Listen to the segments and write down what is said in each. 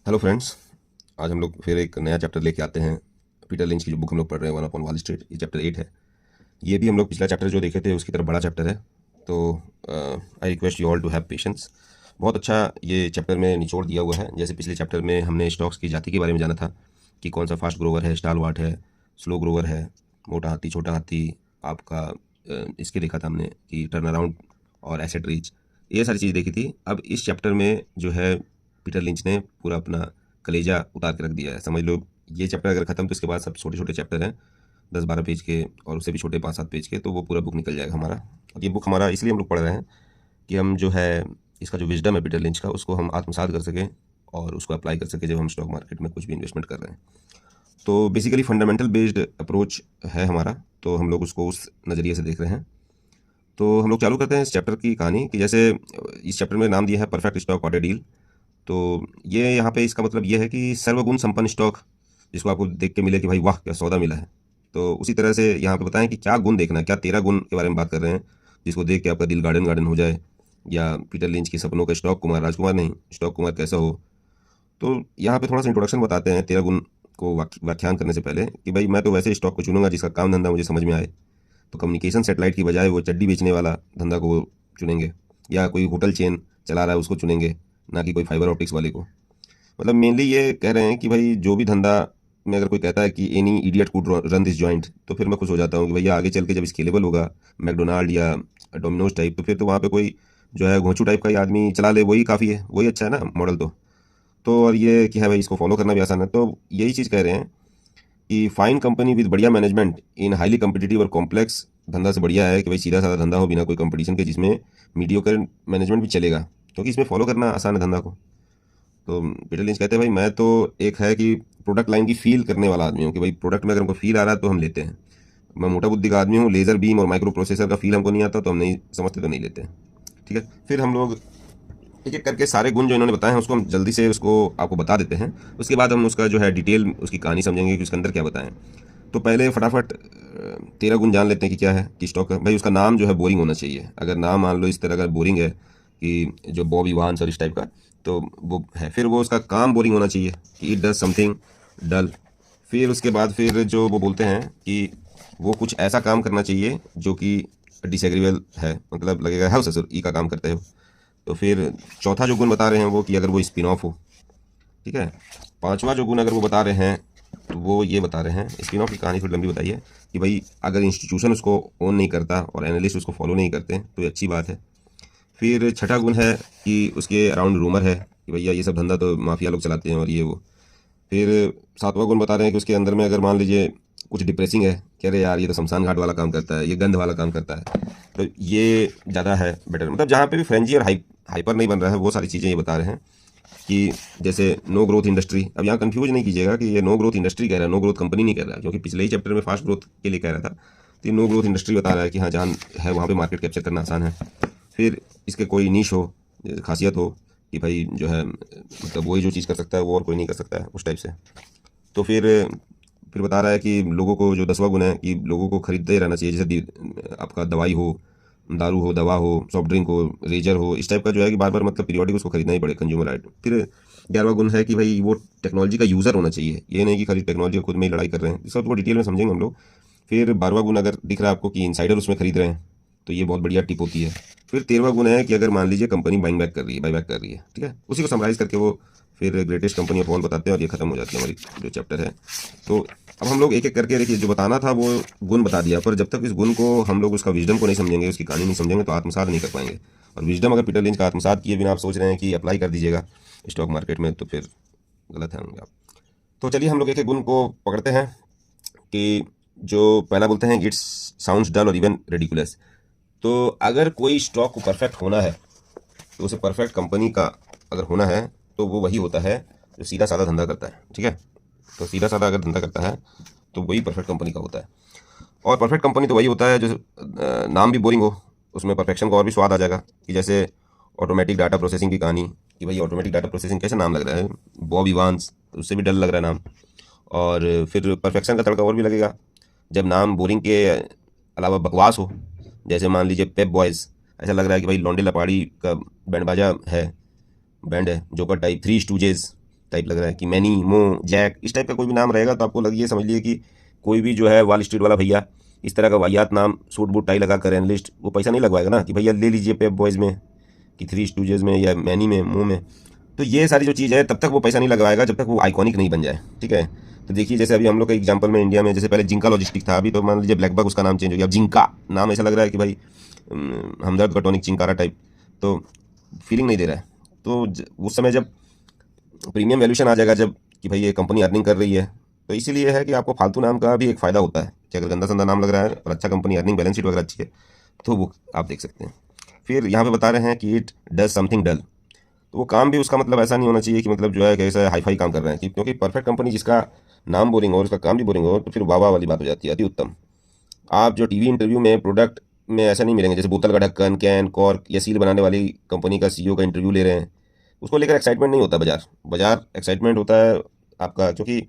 Hello friends. आज हम लोग फिर एक नया चैप्टर लेके आते हैं। पीटर लिंच की जो बुक हम लोग पढ़ रहे हैं, वन अपॉन वॉल स्ट्रीट, ये चैप्टर 8 है। ये भी हम लोग पिछला चैप्टर जो देखे थे उसकी तरफ बड़ा चैप्टर है, तो I request you all to have patience. बहुत अच्छा ये चैप्टर में निचोड़ दिया हुआ है। जैसे पिछले चैप्टर में हमने स्टॉक्स की जाति के बारे में जाना था कि कौन सा फास्ट ग्रोवर है, स्टालवार्ट है, स्लो ग्रोवर है, मोटा हाथी, छोटा हाथी, आपका इसके देखा था हमने कि टर्न अराउंड और एसेट रीच, ये सारी चीज़ देखी थी। अब इस चैप्टर में जो है पीटर लिंच ने पूरा अपना कलेजा उतार के रख दिया है, समझ लो। ये चैप्टर अगर खत्म तो इसके बाद सब छोटे छोटे चैप्टर हैं, 10-12 पेज के और उससे भी छोटे 5-7 पेज के, तो वो पूरा बुक निकल जाएगा हमारा। और ये बुक हमारा इसलिए हम लोग पढ़ रहे हैं कि हम जो है इसका जो विजडम है पीटर लिंच का, उसको हम आत्मसात कर सकें और उसको अप्लाई कर सकें जब हम स्टॉक मार्केट में कुछ भी इन्वेस्टमेंट कर रहे हैं। तो बेसिकली फंडामेंटल बेस्ड अप्रोच है हमारा, तो हम लोग उसको उस नज़रिए से देख रहे हैं। तो हम लोग चालू करते हैं इस चैप्टर की कहानी कि जैसे इस चैप्टर में नाम दिया है परफेक्ट स्टॉक ऑर्डर डील। तो ये यहाँ पे इसका मतलब ये है कि सर्वगुण संपन्न स्टॉक जिसको आपको देख के मिले कि भाई वाह क्या सौदा मिला है। तो उसी तरह से यहाँ पे बताएं कि क्या गुण देखना है, क्या 13 गुण के बारे में बात कर रहे हैं जिसको देख के आपका दिल गार्डन गार्डन हो जाए, या पीटर लिंच के सपनों का स्टॉक कुमार, राजकुमार नहीं, स्टॉक कुमार कैसा हो। तो यहाँ पे थोड़ा सा इंट्रोडक्शन बताते हैं 13 गुण को व्याख्यान करने से पहले कि भाई मैं तो वैसे स्टॉक को चुनूंगा जिसका काम धंधा मुझे समझ में आए। तो कम्युनिकेशन सेटेलाइट की बजाय वो चड्डी बेचने वाला धंधा को वो चुनेंगे, या कोई होटल चेन चला रहा है उसको चुनेंगे, ना कि कोई फाइबर ऑप्टिक्स वाले को। मतलब मेनली ये कह रहे हैं कि भाई जो भी धंधा में अगर कोई कहता है कि any idiot could run this joint, तो फिर मैं खुश हो जाता हूँ कि भैया आगे चल के जब स्केलेबल होगा मैकडोनाल्ड या डोमिनोज टाइप, तो फिर तो वहाँ पे कोई जो है घोंचू टाइप का ही आदमी चला ले, वही काफ़ी है, वही अच्छा है ना मॉडल। तो और ये कि है भाई इसको फॉलो करना भी आसान है। तो यही चीज़ कह रहे हैं कि फाइन कंपनी विद बढ़िया मैनेजमेंट इन हाईली कम्पिटिटिव और कॉम्प्लेक्स धंधा से बढ़िया है कि भाई सीधा साधा धंधा हो बिना कोई कंपटीशन के, जिसमें मीडियोकर मैनेजमेंट भी चलेगा, क्योंकि इसमें फॉलो करना आसान है धंधा को। तो पीटर लिंच कहते हैं भाई मैं तो एक है कि प्रोडक्ट लाइन की फील करने वाला आदमी हूँ कि भाई प्रोडक्ट में अगर हमको फील आ रहा है तो हम लेते हैं। मैं मोटा बुद्धि का आदमी हूँ, लेज़र बीम और माइक्रो प्रोसेसर का फील हमको नहीं आता तो हम नहीं समझते, तो नहीं लेते हैं। ठीक है, फिर हम लोग एक एक करके सारे गुण जो इन्होंने बताए हैं उसको हम जल्दी से उसको आपको बता देते हैं। उसके बाद हम उसका जो है डिटेल उसकी कहानी समझेंगे कि उसके अंदर क्या बताएं। तो पहले फटाफट 13 गुण जान लेते हैं कि क्या है कि स्टॉक भाई उसका नाम जो है बोरिंग होना चाहिए। अगर नाम मान लो इस तरह का बोरिंग है कि जो बॉब इवांस और इस टाइप का, तो वो है। फिर वो उसका काम बोरिंग होना चाहिए कि इट डज समथिंग डल। फिर उसके बाद फिर जो वो बोलते हैं कि वो कुछ ऐसा काम करना चाहिए जो कि डिसएग्रीबल है, मतलब लगेगा है ससुर ई का काम करते हो। तो फिर चौथा जो गुण बता रहे हैं वो कि अगर वो स्पिन ऑफ हो। ठीक है, पांचवा जो गुण अगर वो बता रहे हैं तो वो ये बता रहे हैं, स्पिन ऑफ की कहानी थोड़ी लंबी बताई है कि भाई अगर इंस्टीट्यूशन उसको ओन नहीं करता और एनालिस्ट उसको फॉलो नहीं करते तो ये अच्छी बात है। फिर छठा गुण है कि उसके अराउंड रूमर है कि भैया ये सब धंधा तो माफिया लोग चलाते हैं और ये वो। फिर सातवां गुण बता रहे हैं कि उसके अंदर में अगर मान लीजिए कुछ डिप्रेसिंग है, कह रहे यार ये तो शमशान घाट वाला काम करता है, ये गंध वाला काम करता है, तो ये ज़्यादा है बेटर। मतलब जहाँ पे भी फ्रेंजी और हाइपर नहीं बन रहा है वो सारी चीज़ें ये बता रहे हैं कि जैसे नो ग्रोथ इंडस्ट्री। अब यहाँ कंफ्यूज नहीं कीजिएगा कि ये नो ग्रोथ इंडस्ट्री कह रहा है, नो ग्रोथ कंपनी नहीं कह रहा है, क्योंकि पिछले ही चैप्टर में फास्ट ग्रोथ के लिए कह रहा था। तो ये नो ग्रोथ इंडस्ट्री बता रहा है कि हाँ जहाँ है वहाँ पे मार्केट कैप्चर करना आसान है। फिर इसके कोई नीश हो, खासियत हो कि भाई जो है मतलब वही जो चीज़ कर सकता है वो और कोई नहीं कर सकता है, उस टाइप से। तो फिर बता रहा है कि लोगों को जो 10वां गुण है कि लोगों को खरीदते रहना चाहिए, जैसे आपका दवाई हो, दारू हो, दवा हो, सॉफ्ट ड्रिंक हो, रेजर हो, इस टाइप का जो है कि बार बार मतलब पीरियोडिक उसको खरीदना ही पड़े, कंज्यूमर आइटम। फिर 11वां गुण है कि भाई वो टेक्नोलॉजी का यूज़र होना चाहिए, ये नहीं कि खाली टेक्नोलॉजी खुद में ही लड़ाई कर रहे हैं। इसका तो डिटेल में समझेंगे हम लोग। फिर 12वां गुण अगर दिख रहा है आपको कि इनसाइडर उसमें खरीद रहे हैं तो ये बहुत बढ़िया टिप होती है। फिर 13वां गुण है कि अगर मान लीजिए कंपनी बाइंग बैक कर रही है, बाई बैक कर रही है, ठीक है, उसी को समराइज करके वो फिर ग्रेटेस्ट कंपनी ऑफ ऑल बताते हैं और ये खत्म हो जाती है हमारी जो चैप्टर है। तो अब हम लोग एक एक करके देखिए, जो बताना था वो गुण बता दिया, पर जब तक इस गुण को हम लोग उसका विजडम को नहीं समझेंगे, उसकी कहानी नहीं समझेंगे, तो आत्मसात नहीं कर पाएंगे। और विजडम अगर पीटर लिंच का आत्मसात किए बिना आप सोच रहे हैं कि अप्लाई कर दीजिएगा स्टॉक मार्केट में, तो फिर गलत है होंगे आप। तो चलिए हम लोग एक एक गुण को पकड़ते हैं कि जो पहला बोलते हैं इट्स साउंड्स डल और इवन रेडिकुलस। तो अगर कोई स्टॉक को परफेक्ट होना है तो उसे परफेक्ट कंपनी का अगर होना है तो वो वही होता है जो सीधा साधा धंधा करता है। ठीक है, तो सीधा साधा अगर धंधा करता है तो वही परफेक्ट कंपनी का होता है। और परफेक्ट कंपनी तो वही होता है जो नाम भी बोरिंग हो, उसमें परफेक्शन का और भी स्वाद आ जाएगा। कि जैसे ऑटोमेटिक डाटा प्रोसेसिंग की कहानी, कि भाई ऑटोमेटिक डाटा प्रोसेसिंग कैसे नाम लग रहा है, बॉब इवांस, उससे भी डर लग रहा है नाम। और फिर परफेक्शन का तड़का और भी लगेगा जब नाम बोरिंग के अलावा बकवास हो। जैसे मान लीजिए पेप बॉयज़, ऐसा लग रहा है कि भाई लौंडे लपाड़ी का बैंड बाजा है, बैंड है जोकर टाइप। थ्री स्टूजेस, टाइप लग रहा है कि मैनी, मो, जैक, इस टाइप का कोई भी नाम रहेगा तो आपको ये समझ लिए कि कोई भी जो है वॉल स्ट्रीट वाला भैया इस तरह का वाहियात नाम सूट बूट टाई लगा कर एनालिस्ट वो पैसा नहीं लगवाएगा ना कि भैया ले लीजिए पेप बॉयज़ में कि थ्री स्टूजेज में या मैनी में, मो में। तो ये सारी जो चीज़ है तब तक वो पैसा नहीं लगवाएगा जब तक वो आइकॉनिक नहीं बन जाए। ठीक है, तो देखिए जैसे अभी हम लोग का एग्जांपल में इंडिया में जैसे पहले जिंका लॉजिस्टिक था, अभी तो मान लीजिए ब्लैकबक उसका नाम चेंज हो गया, अब जिंका नाम ऐसा लग रहा है कि भाई हमदर्द का टॉनिक चिंकारा टाइप, तो फीलिंग नहीं दे रहा है। तो उस समय जब प्रीमियम वैल्यूशन आ जाएगा जब कि भाई ये कंपनी अर्निंग कर रही है, तो इसीलिए है कि आपको फालतू नाम का भी एक फ़ायदा होता है कि अगर गंदा संदा नाम लग रहा है और अच्छा कंपनी अर्निंग बैलेंस शीट वगैरह अच्छी है तो वो आप देख सकते हैं। फिर यहाँ पे बता रहे हैं कि इट डज समथिंग डल, तो वो काम भी उसका मतलब ऐसा नहीं होना चाहिए कि मतलब जो है कैसा हाई फाई काम कर रहे हैं, क्योंकि परफेक्ट कंपनी जिसका नाम बोरिंग हो और उसका काम भी बोरिंग हो तो फिर वाह वाह वाली बात हो जाती है, अति उत्तम। आप जो टीवी इंटरव्यू में प्रोडक्ट में ऐसा नहीं मिलेंगे, जैसे बोतल का ढक्कन, कैन, कॉर्क या सील बनाने वाली कंपनी का सीईओ का इंटरव्यू ले रहे हैं, उसको लेकर एक्साइटमेंट नहीं होता। बाजार बाजार एक्साइटमेंट होता है आपका, क्योंकि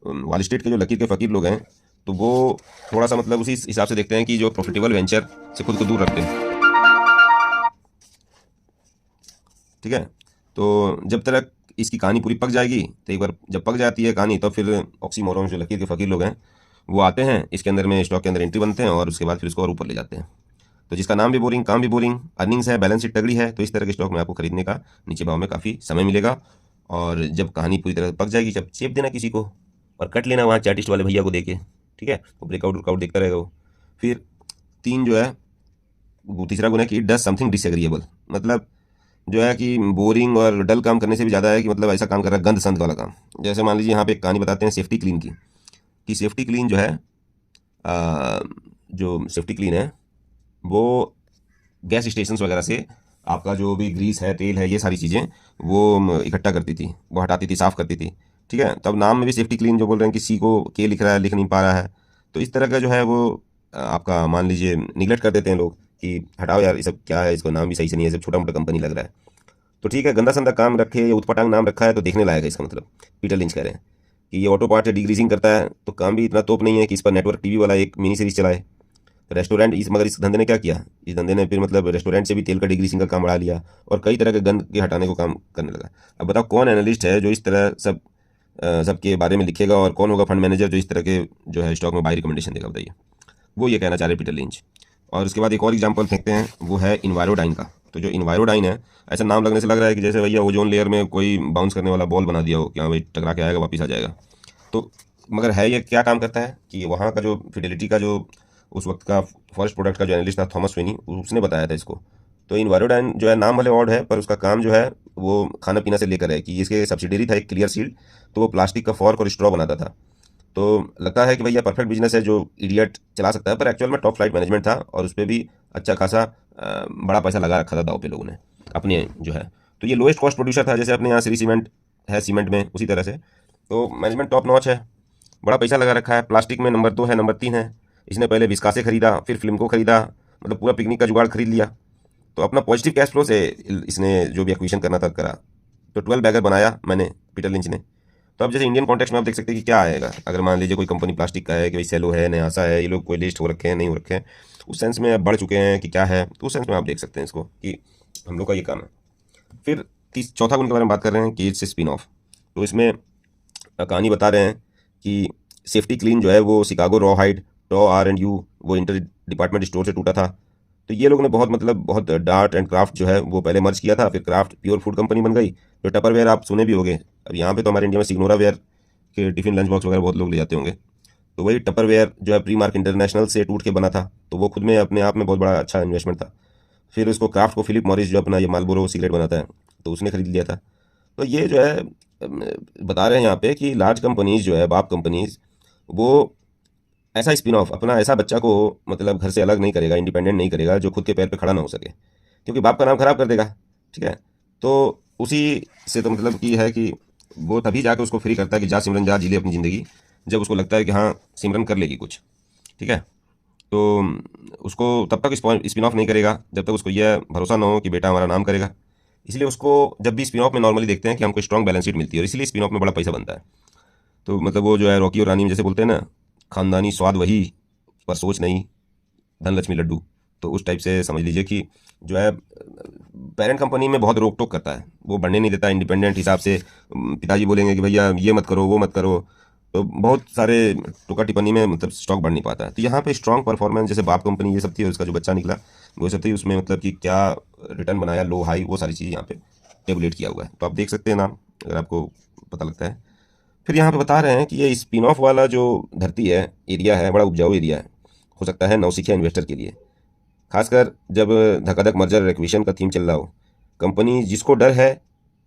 वॉल स्ट्रीट के जो लकीर के फ़कीर लोग हैं तो वो थोड़ा सा मतलब उसी हिसाब से देखते हैं कि जो प्रॉफिटेबल वेंचर से खुद को दूर रखते हैं। ठीक है, तो जब तक इसकी कहानी पूरी पक जाएगी, तो एक बार जब पक जाती है कहानी तो फिर ऑक्सीमोरॉन जो लकीर के फ़कीर लोग हैं वो आते हैं इसके अंदर में, स्टॉक के अंदर एंट्री बनते हैं और उसके बाद फिर इसको और ऊपर ले जाते हैं। तो जिसका नाम भी बोरिंग, काम भी बोरिंग, अर्निंग्स है, बैलेंस शीट तगड़ी है, तो इस तरह के स्टॉक में आपको खरीदने का नीचे भाव में काफ़ी समय मिलेगा। और जब कहानी पूरी तरह पक जाएगी, जब चेप देना किसी को और कट लेना वहाँ चार्टिस्ट वाले भैया को देके, ठीक है, तो ब्रेकआउट वर्कआउट देखता रहेगा वो। फिर तीन जो है वो तीसरा गुण है कि इट डज समथिंग डिसएग्रीएबल, मतलब जो है कि बोरिंग और डल काम करने से भी ज़्यादा है कि मतलब ऐसा काम कर रहा है गंद संद वाला काम। जैसे मान लीजिए यहाँ पे एक कहानी बताते हैं सेफ्टी क्लीन की, कि सेफ्टी क्लीन जो है जो सेफ्टी क्लीन है वो गैस स्टेशन वगैरह से आपका जो भी ग्रीस है, तेल है, ये सारी चीज़ें वो इकट्ठा करती थी, वो हटाती थी, साफ़ करती थी। ठीक है, तब नाम में भी सेफ्टी क्लीन जो बोल रहे हैं कि सी को के लिख रहा है, लिख नहीं पा रहा है, तो इस तरह का जो है वो आपका मान लीजिए निगलेक्ट कर देते हैं लोग कि हटाओ यार ये सब क्या है, इसको नाम भी सही से नहीं है, सब छोटा मोटा कंपनी लग रहा है। तो ठीक है, गंदा संदा काम रखे या उतपटांग नाम रखा है तो देखने लायक है, इसका मतलब पीटर लिंच कह रहे हैं कि ये ऑटो पार्ट से डिग्रीजिंग करता है, तो काम भी इतना तोप नहीं है कि इस पर नेटवर्क टीवी वाला एक मिनी सीरीज चलाए। रेस्टोरेंट मगर इस धंधे ने क्या किया, इस धंधे ने फिर मतलब रेस्टोरेंट से भी तेल का डिग्रीसिंग का काम बढ़ा लिया और कई तरह के गंद के हटाने को काम करने लगा। अब बताओ कौन एनालिस्ट है जो इस तरह सबके बारे में लिखेगा, और कौन होगा फंड मैनेजर जो इस तरह के जो है स्टॉक में बाई रिकमेंडेशन देगा, बताइए। वो ये कहना चाह रहे पीटर लिंच। और उसके बाद एक और एग्जाम्पल फेंकते हैं, वो है इन्वायरोडाइन का। तो जो इन्वायरोडाइन है, ऐसा नाम लगने से लग रहा है कि जैसे भैया ओजोन लेयर में कोई बाउंस करने वाला बॉल बना दिया हो कि हाँ भाई टकरा के आएगा वापस आ जाएगा। तो मगर है ये क्या काम करता है कि वहाँ का जो फिडेलिटी का जो उस वक्त का फर्स्ट प्रोडक्ट का जो एनालिस्ट था थॉमस स्विनी, उसने बताया था इसको। तो इन्वायरोडाइन जो है नाम भले ऑड है पर उसका काम जो है वो खाना पीना से लेकर है कि इसके सब्सिडरी था एक क्लियर सील्ड, तो वो प्लास्टिक का फॉर्क और स्ट्रॉ बनाता था। तो लगता है कि भैया परफेक्ट बिजनेस है जो इडियट चला सकता है, पर एक्चुअल में टॉप फ्लाइट मैनेजमेंट था और उस पर भी अच्छा खासा बड़ा पैसा लगा रखा था दाव पे लोगों ने अपने जो है। तो ये लोएस्ट कॉस्ट प्रोड्यूसर था, जैसे अपने यहाँ श्री सीमेंट है सीमेंट में, उसी तरह से। तो मैनेजमेंट टॉप नॉच है, बड़ा पैसा लगा रखा है, प्लास्टिक में नंबर 2 है, नंबर 3 है। इसने पहले विस्कासे खरीदा, फिर फिल्म को खरीदा, मतलब पूरा पिकनिक का जुगाड़ खरीद लिया। तो अपना पॉजिटिव कैश फ्लो से इसने जो भी एक्विजिशन करना था करा। तो 12 बैगर बनाया मैंने पीटर लिंच ने। तो अब जैसे इंडियन कॉन्टेक्स्ट में आप देख सकते हैं कि क्या आएगा, अगर मान लीजिए कोई कंपनी प्लास्टिक का है कि भाई सेलो है, नयासा है, ये लोग कोई लिस्ट हो रखे हैं नहीं हो रखे हैं, उस सेंस में अब बढ़ चुके हैं कि क्या है, तो उस सेंस में आप देख सकते हैं इसको कि हम लोग का ये काम है। फिर चौथा गुण के बारे में बात कर रहे हैं कि इट्स स्पिन ऑफ। तो इसमें कहानी बता रहे हैं कि सेफ्टी क्लीन जो है वो शिकागो रॉ हाइड टॉ R&U वो इंटर डिपार्टमेंट स्टोर से टूटा था। तो ये लोग ने बहुत डार्ट एंड क्राफ्ट जो है वो पहले मर्ज किया था, फिर क्राफ्ट प्योर फूड कंपनी बन गई। तो टपर वेयर आप सुने भी होंगे, अब यहाँ पे तो हमारे इंडिया में सिग्नोरा वेयर के टिफिन लंच बॉक्स वगैरह बहुत लोग ले जाते होंगे। तो वही टपर वेयर जो है प्री मार्क इंटरनेशनल से टूट के बना था, तो वो खुद में अपने आप में बहुत बड़ा अच्छा इन्वेस्टमेंट था। फिर उसको क्राफ्ट को फिलिप मॉरिस जो अपना ये मालबोरो सिगरेट बनाता है तो उसने खरीद लिया था। तो ये जो है बता रहे हैं यहाँ पे कि लार्ज कंपनीज जो है बाप कंपनीज वो ऐसा स्पिन ऑफ अपना ऐसा बच्चा को मतलब घर से अलग नहीं करेगा, इंडिपेंडेंट नहीं करेगा जो खुद के पैर पे खड़ा ना हो सके, क्योंकि बाप का नाम खराब कर देगा। ठीक है, तो उसी से तो मतलब की है कि वो तभी जाकर उसको फ्री करता है कि जा सिमरन जा जी ले अपनी ज़िंदगी, जब उसको लगता है कि हाँ सिमरन कर लेगी कुछ। ठीक है, तो उसको तब तक स्पिन ऑफ नहीं करेगा जब तक उसको यह भरोसा ना हो कि बेटा हमारा नाम करेगा। इसलिए उसको जब भी स्पिन ऑफ में नॉर्मली देखते हैं कि हमको स्ट्रॉन्ग बैलेंस शीट मिलती है और इसलिए स्पिन ऑफ में बड़ा पैसा बनता है। तो मतलब वो जो है रॉकी और रानी में जैसे बोलते हैं ना, खानदानी स्वाद वही पर सोच नहीं, धनलक्ष्मी लड्डू। तो उस टाइप से समझ लीजिए कि जो है पेरेंट कंपनी में बहुत रोक टोक करता है, वो बढ़ने नहीं देता इंडिपेंडेंट हिसाब से। पिताजी बोलेंगे कि भैया ये मत करो वो मत करो, तो बहुत सारे टोका टिप्पणी में मतलब स्टॉक बढ़ नहीं पाता है। तो यहाँ पे स्ट्रॉन्ग परफॉर्मेंस जैसे बाप कंपनी ये सब थी, उसका जो बच्चा निकला वो सब थी, उसमें मतलब कि क्या रिटर्न बनाया, लो हाई, वो सारी चीज़ें यहाँ पे टेबुलेट किया हुआ है। तो आप देख सकते हैं नाम, अगर आपको पता लगता है। फिर यहाँ पे बता रहे हैं कि ये स्पिन ऑफ वाला जो धरती है, एरिया है, बड़ा उपजाऊ एरिया है, हो सकता है नौसिखिया इन्वेस्टर के लिए, खासकर जब धकाधक मर्जर एक्विजिशन का थीम चल रहा हो। कंपनी जिसको डर है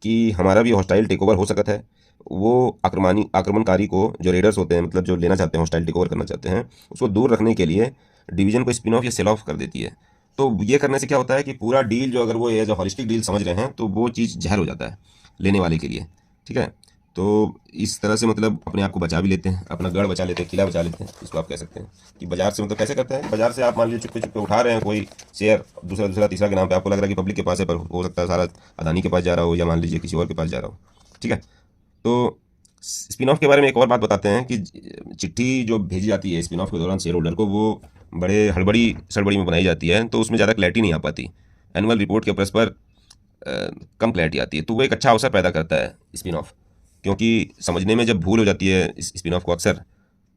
कि हमारा भी हॉस्टाइल टेक ओवर हो सकता है, वो आक्रमणकारी को, जो रेडर्स होते हैं, मतलब जो लेना चाहते हैं, हॉस्टाइल टेक ओवर करना चाहते हैं, उसको दूर रखने के लिए डिवीजन को स्पिन ऑफ या सेल ऑफ कर देती है। तो ये करने से क्या होता है कि पूरा डील जो, अगर वो एज अ हॉलिस्टिक डील समझ रहे हैं, तो वो चीज़ जहर हो जाता है लेने वाले के लिए। ठीक है, तो इस तरह से मतलब अपने आप को बचा भी लेते हैं, अपना गढ़ बचा लेते हैं, किला बचा लेते हैं। इसको आप कह सकते हैं कि बाजार से मतलब कैसे करते हैं, बाजार से आप मान लीजिए चुपके चुपके उठा रहे हैं कोई शेयर दूसरा तीसरा के नाम पे, आपको लग रहा है कि पब्लिक के पास है, पर हो सकता है सारा अदानी के पास जा रहा हो, या मान लीजिए किसी और के पास जा रहा हो। ठीक है, तो स्पिन ऑफ के बारे में एक और बात बताते हैं कि चिट्ठी जो भेजी जाती है स्पिन ऑफ के दौरान शेयर होल्डर को, वो बड़े हड़बड़ी सड़बड़ी में बनाई जाती है, तो उसमें ज़्यादा क्लैरिटी नहीं आ पाती। एनुअल रिपोर्ट के प्रेस पर कम क्लैरिटी आती है, तो वो एक अच्छा अवसर पैदा करता है स्पिन ऑफ, क्योंकि समझने में जब भूल हो जाती है इस स्पिन ऑफ को अक्सर,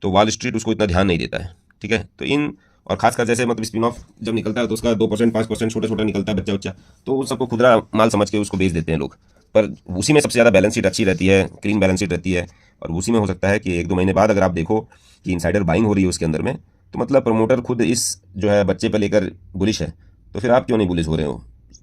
तो वॉल स्ट्रीट उसको इतना ध्यान नहीं देता है। ठीक है, तो इन और खासकर जैसे मतलब स्पिन ऑफ जब निकलता है तो उसका 2% 5% छोटा छोटा निकलता है, बच्चा, तो उन सबको खुदरा माल समझ के उसको बेच देते हैं लोग। पर उसी में सबसे ज़्यादा बैलेंस शीट अच्छी रहती है, क्लीन बैलेंस शीट रहती है, और उसी में हो सकता है कि 1-2 महीने बाद अगर आप देखो कि इनसाइडर बाइंग हो रही है उसके अंदर में, तो मतलब प्रमोटर खुद इस जो है बच्चे पर लेकर बुलिश है, तो फिर आप क्यों नहीं बुलिश हो रहे हो?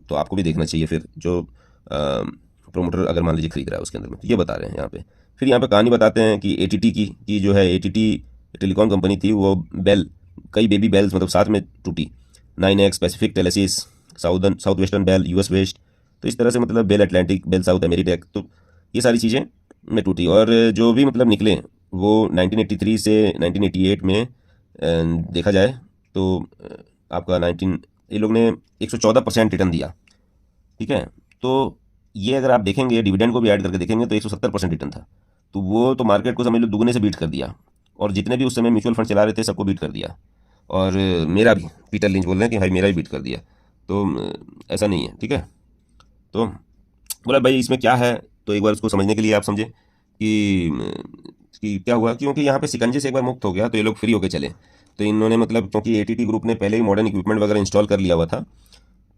तो आपको भी देखना चाहिए फिर, जो प्रोमोटर अगर मान लीजिए खरीद रहा है उसके अंदर में। तो ये बता रहे हैं यहाँ पे। फिर यहाँ पे कहानी बताते हैं कि एटीटी की जो है, एटीटी टेलीकॉम कंपनी थी, वो बेल, कई बेबी बेल्स मतलब साथ में टूटी, 9X, Pacific Telesis, Southwestern Bell, US West, तो इस तरह से मतलब Bell Atlantic, BellSouth Ameritech, तो ये सारी चीज़ें में टूटी। और जो भी मतलब निकले वो 1983 से 1988 में देखा जाए तो आपका 19 ये लोग ने 114% रिटर्न दिया। ठीक है, तो ये अगर आप देखेंगे डिविडेंड को भी ऐड करके देखेंगे तो 170% रिटर्न था। तो वो तो मार्केट को समझ लो दुगने से बीट कर दिया, और जितने भी उस समय म्यूचुअल फंड चला रहे थे सबको बीट कर दिया। और मेरा भी, पीटर लिंच बोल रहे हैं कि भाई मेरा भी बीट कर दिया। तो ऐसा नहीं है। ठीक है, तो बोला भाई इसमें क्या है, तो एक बार उसको समझने के लिए आप समझे कि क्या हुआ, क्योंकि यहाँ पे शिकंजे से एक बार मुक्त हो गया तो ये लोग फ्री होके चले। तो इन्होंने मतलब, क्योंकि एटीटी ग्रुप ने पहले ही मॉडर्न इक्विपमेंट वगैरह इंस्टॉल कर लिया हुआ था,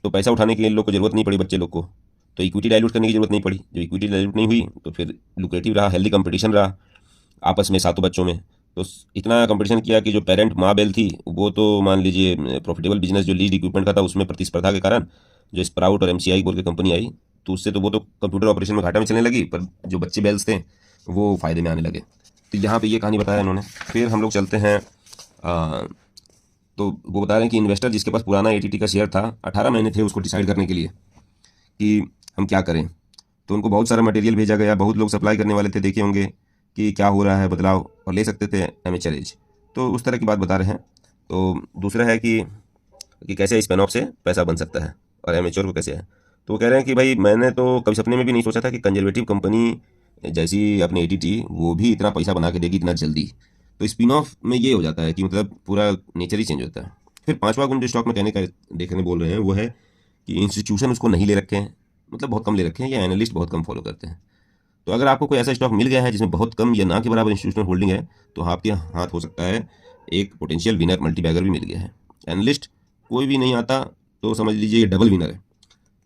तो पैसा उठाने की इन लोग को जरूरत नहीं पड़ी, बच्चे लोग को, तो इक्विटी डाइल्यूट करने की जरूरत नहीं पड़ी। जब इक्विटी डाइल्यूट नहीं हुई तो फिर लुक्रेटिव रहा, हेल्दी कंपटीशन रहा आपस में सातों बच्चों में। तो इतना कंपटीशन किया कि जो पेरेंट माँ बेल थी वो तो मान लीजिए प्रॉफिटेबल बिजनेस जो लीड इक्विपमेंट का था उसमें प्रतिस्पर्धा के कारण जो स्प्राउट और एमसीआई बोल के कंपनी आई, तो उससे तो वो तो कंप्यूटर ऑपरेशन में घाटा में चलने लगी, पर जो बच्चे बेल्स थे वो फ़ायदे में आने लगे। तो यहाँ पे ये कहानी बताया इन्होंने। फिर हम लोग चलते हैं तो वो बता रहे हैं कि इन्वेस्टर जिसके पास पुराना एटीटी का शेयर था, 18 महीने थे उसको डिसाइड करने के लिए कि हम क्या करें। तो उनको बहुत सारा मटेरियल भेजा गया, बहुत लोग सप्लाई करने वाले थे, देखे होंगे कि क्या हो रहा है बदलाव, और ले सकते थे एमेचर एज। तो उस तरह की बात बता रहे हैं। तो दूसरा है कि कैसे स्पिन ऑफ से पैसा बन सकता है और एमेच्योर को कैसे है। तो वो कह रहे हैं कि भाई मैंने तो कभी सपने में भी नहीं सोचा था कि कंजर्वेटिव कंपनी जैसी अपनी एटीटी वो भी इतना पैसा बना के देगी इतना जल्दी। तो स्पिन ऑफ में ये हो जाता है कि मतलब पूरा नेचर ही चेंज होता है। फिर पांचवा गुण जो स्टॉक में कहने का देखने बोल रहे हैं वो है कि इंस्टीट्यूशन उसको नहीं ले रखे हैं, मतलब बहुत कम ले रखे हैं, या एनालिस्ट बहुत कम फॉलो करते हैं। तो अगर आपको कोई ऐसा स्टॉक मिल गया है जिसमें बहुत कम या ना के बराबर इंस्टीट्यूशनल होल्डिंग है, तो आपके हाथ हो सकता है एक पोटेंशियल विनर मल्टीबैगर भी मिल गया है। एनालिस्ट कोई भी नहीं आता तो समझ लीजिए ये डबल विनर है,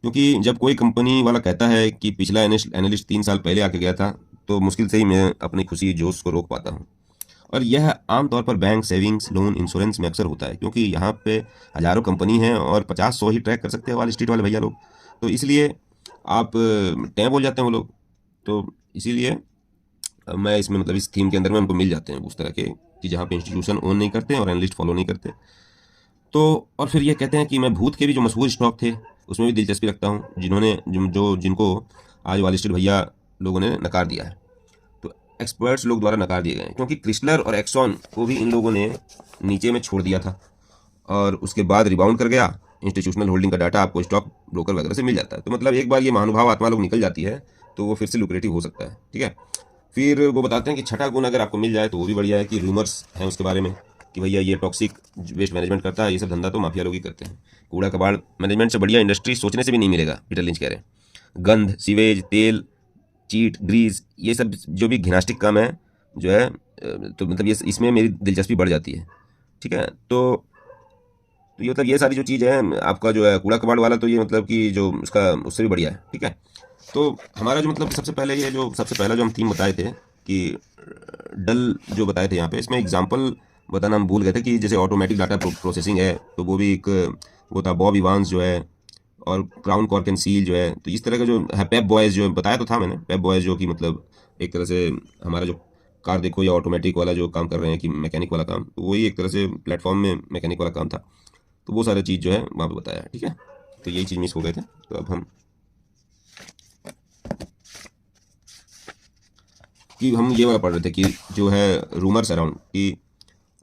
क्योंकि जब कोई कंपनी वाला कहता है कि पिछला एनालिस्ट 3 साल पहले आके गया था, तो मुश्किल से ही मैं अपनी खुशी जोश को रोक पाता हूँ। और यह आमतौर पर बैंक, सेविंग्स, लोन, इंश्योरेंस में अक्सर होता है, क्योंकि यहाँ पे हज़ारों कंपनी हैं और 50-100 ही ट्रैक कर सकते हैं वाल स्ट्रीट वाले भैया लोग। तो इसलिए आप टैं बोल जाते हैं वो लोग। तो इसीलिए मैं इसमें मतलब इस थीम के अंदर में हमको मिल जाते हैं उस तरह के कि जहाँ पे इंस्टीट्यूशन ओन नहीं करते और एनालिस्ट फॉलो नहीं करते। तो और फिर ये कहते हैं कि मैं भूत के भी जो मशहूर स्टॉक थे उसमें भी दिलचस्पी रखता हूँ, जिनको आज वाल स्ट्रीट भैया लोगों ने नकार दिया है, तो एक्सपर्ट्स लोग द्वारा नकार दिए गए हैं, क्योंकि क्रिस्लर और एक्सॉन को भी इन लोगों ने नीचे में छोड़ दिया था और उसके बाद रिबाउंड कर गया। इंस्टीट्यूशनल होल्डिंग का डाटा आपको स्टॉक ब्रोकर वगैरह से मिल जाता है। तो मतलब एक बार ये महानुभाव आत्मा लोग निकल जाती है तो वो फिर से लुक्रेटिव हो सकता है। ठीक है, फिर वो बताते हैं कि छठा गुण अगर आपको मिल जाए तो वो भी बढ़िया है, कि रूमर्स हैं उसके बारे में कि भैया ये टॉक्सिक वेस्ट मैनेजमेंट करता है, ये सब धंधा तो माफिया लोग ही करते हैं। कूड़ा कबाड़ मैनेजमेंट से बढ़िया इंडस्ट्री सोचने से भी नहीं मिलेगा, पीटर लिंच कह रहे हैं। गंध, सीवेज, तेल, चीट, ग्रीस, ये सब जो भी घिनास्टिक काम है जो है, तो मतलब ये इसमें मेरी दिलचस्पी बढ़ जाती है। ठीक है, तो ये मतलब ये सारी जो चीज़ है आपका जो है कूड़ा कबाड़ वाला, तो ये मतलब कि जो उसका उससे भी बढ़िया है। ठीक है, तो हमारा जो मतलब सबसे पहला जो हम थीम बताए थे कि डल जो बताए थे यहाँ पे, इसमें एग्जांपल बताना हम भूल गए थे कि जैसे ऑटोमेटिक डाटा प्रोसेसिंग है, तो वो भी एक वो था बॉब इवांस जो है, और क्राउन कॉर्क एंड सील जो है। तो इस तरह का जो है पेप बॉयज़ जो बताया तो था मैंने, पेप बॉयज़ जो कि मतलब एक तरह से हमारा जो कार देखो या ऑटोमेटिक वाला जो काम कर रहे हैं कि मैकेनिक वाला काम, तो वही एक तरह से प्लेटफॉर्म में मैकेनिक वाला काम था। तो वो सारी चीज़ जो है वहाँ पे बताया है। ठीक है, तो यही चीज़ मिस हो गए थे। तो अब हम ये वाला पढ़ रहे थे कि जो है रूमर्स अराउंड, कि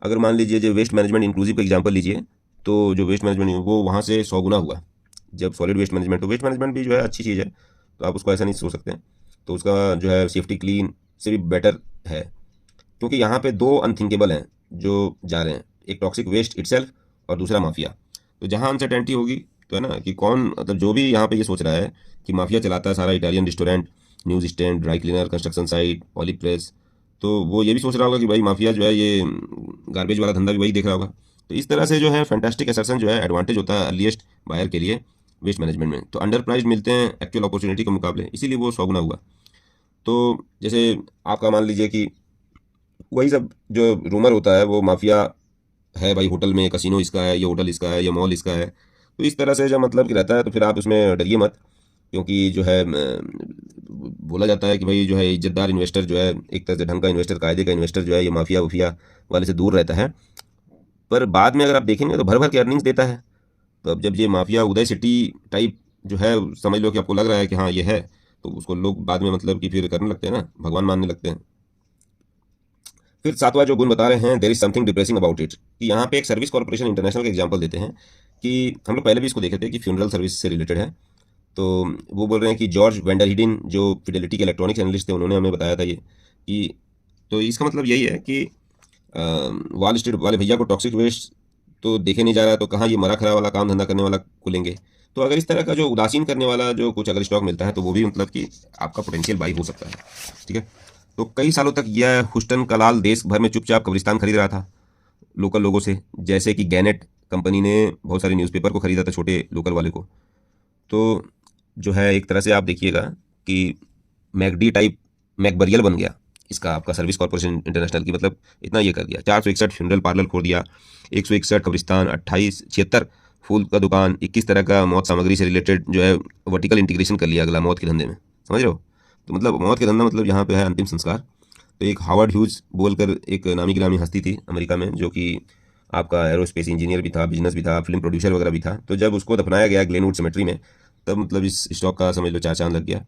अगर मान लीजिए जो वेस्ट मैनेजमेंट इंक्लूसिव का एग्जांपल लीजिए, तो जो वेस्ट मैनेजमेंट वो वहाँ से 100 गुना हुआ। जब सॉलिड वेस्ट मैनेजमेंट, तो वेस्ट मैनेजमेंट भी जो है अच्छी चीज़ है, तो आप उसको ऐसा नहीं सोच सकते। तो उसका जो है सेफ्टी क्लीन से भी बेटर है, क्योंकि यहाँ पे दो अनथिंकेबल हैं जो जा रहे हैं, एक टॉक्सिक वेस्ट इटसेल्फ और दूसरा माफिया। तो जहाँ अनसर्टेनिटी होगी तो है ना कि कौन, मतलब जो भी यहाँ पे ये सोच रहा है कि माफिया चलाता है सारा, Italian restaurant, news stand, dry cleaner, construction site, olive press, तो वो ये भी सोच रहा होगा कि भाई माफिया जो है ये गार्बेज वाला धंधा भी वही देख रहा होगा। तो इस तरह से जो है फैंटास्टिक असर्शन जो है एडवांटेज होता है अर्लीस्ट बायर के लिए वेस्ट मैनेजमेंट में। तो अंडर प्राइस मिलते हैं एक्चुअल अपॉर्चुनिटी के मुकाबले, इसीलिए वो 100 गुना हुआ। तो जैसे आपका मान लीजिए कि वही सब जो रूमर होता है वो माफिया है, भाई होटल में कसिनो इसका है, ये होटल इसका है, ये मॉल इसका है। तो इस तरह से जब मतलब कि रहता है तो फिर आप उसमें डरिए मत, क्योंकि जो है बोला जाता है कि भाई जो है इज्जतदार इन्वेस्टर जो है, एक तरह से ढंग का इन्वेस्टर, कायदे का इन्वेस्टर जो है, ये माफिया वफिया वाले से दूर रहता है। पर बाद में अगर आप देखेंगे तो भर भर के अर्निंग्स देता है। तो अब जब ये माफिया उदय सिटी टाइप जो है, समझ लो कि आपको लग रहा है कि हाँ ये है, तो उसको लोग बाद में मतलब कि फिर करने लगते हैं ना, भगवान मानने लगते हैं। फिर सातवां जो गुण बता रहे हैं, there is something depressing about it, कि यहाँ पे एक सर्विस कॉर्पोरेशन इंटरनेशनल का एग्जांपल देते हैं, कि हम लोग पहले भी इसको देखे थे कि फ्यूनरल सर्विस से रिलेटेड है। तो वो बोल रहे हैं कि जॉर्ज वेंडरहिडन जो फिडेलिटी के इलेक्ट्रॉनिक्स एनालिस्ट थे, उन्होंने हमें बताया था ये कि, तो इसका मतलब यही है कि वॉल स्ट्रीट वाले भैया को टॉक्सिक वेस्ट तो देखे नहीं जा रहा, तो कहाँ ये मरा खरा वाला काम धंधा करने वाला को लेंगे। तो अगर इस तरह का जो उदासीन करने वाला जो कुछ अगर स्टॉक मिलता है, तो वो भी मतलब कि आपका पोटेंशियल बाई हो सकता है। ठीक है, तो कई सालों तक यह हुस्टन कलाल देश भर में चुपचाप कब्रिस्तान खरीद रहा था लोकल लोगों से, जैसे कि गैनेट कंपनी ने बहुत सारे न्यूज़पेपर को खरीदा था छोटे लोकल वाले को। तो जो है एक तरह से आप देखिएगा कि मैकडी टाइप मैकबरियल बन गया इसका आपका सर्विस कॉर्पोरेशन इंटरनेशनल की, मतलब इतना ये कर दिया। 461 फ्यूनरल पार्लर खोल दिया, 161 कब्रिस्तान, 76 फूल का दुकान, 21 तरह का मौत सामग्री से रिलेटेड जो है वर्टिकल इंटीग्रेशन कर लिया अगला मौत के धंधे में, समझ रहे हो। तो मतलब मौत के धंधा मतलब यहाँ पे है अंतिम संस्कार। तो एक हार्वर्ड ह्यूज बोलकर एक नामी गिरामी हस्ती थी अमेरिका में, जो कि आपका एरोस्पेस इंजीनियर भी था, बिजनेस भी था, फिल्म प्रोड्यूसर वगैरह भी था। तो जब उसको दफनाया गया ग्लेनवुड सेमेट्री में, तब मतलब इस स्टॉक का समझ लो चार चांद लग गया।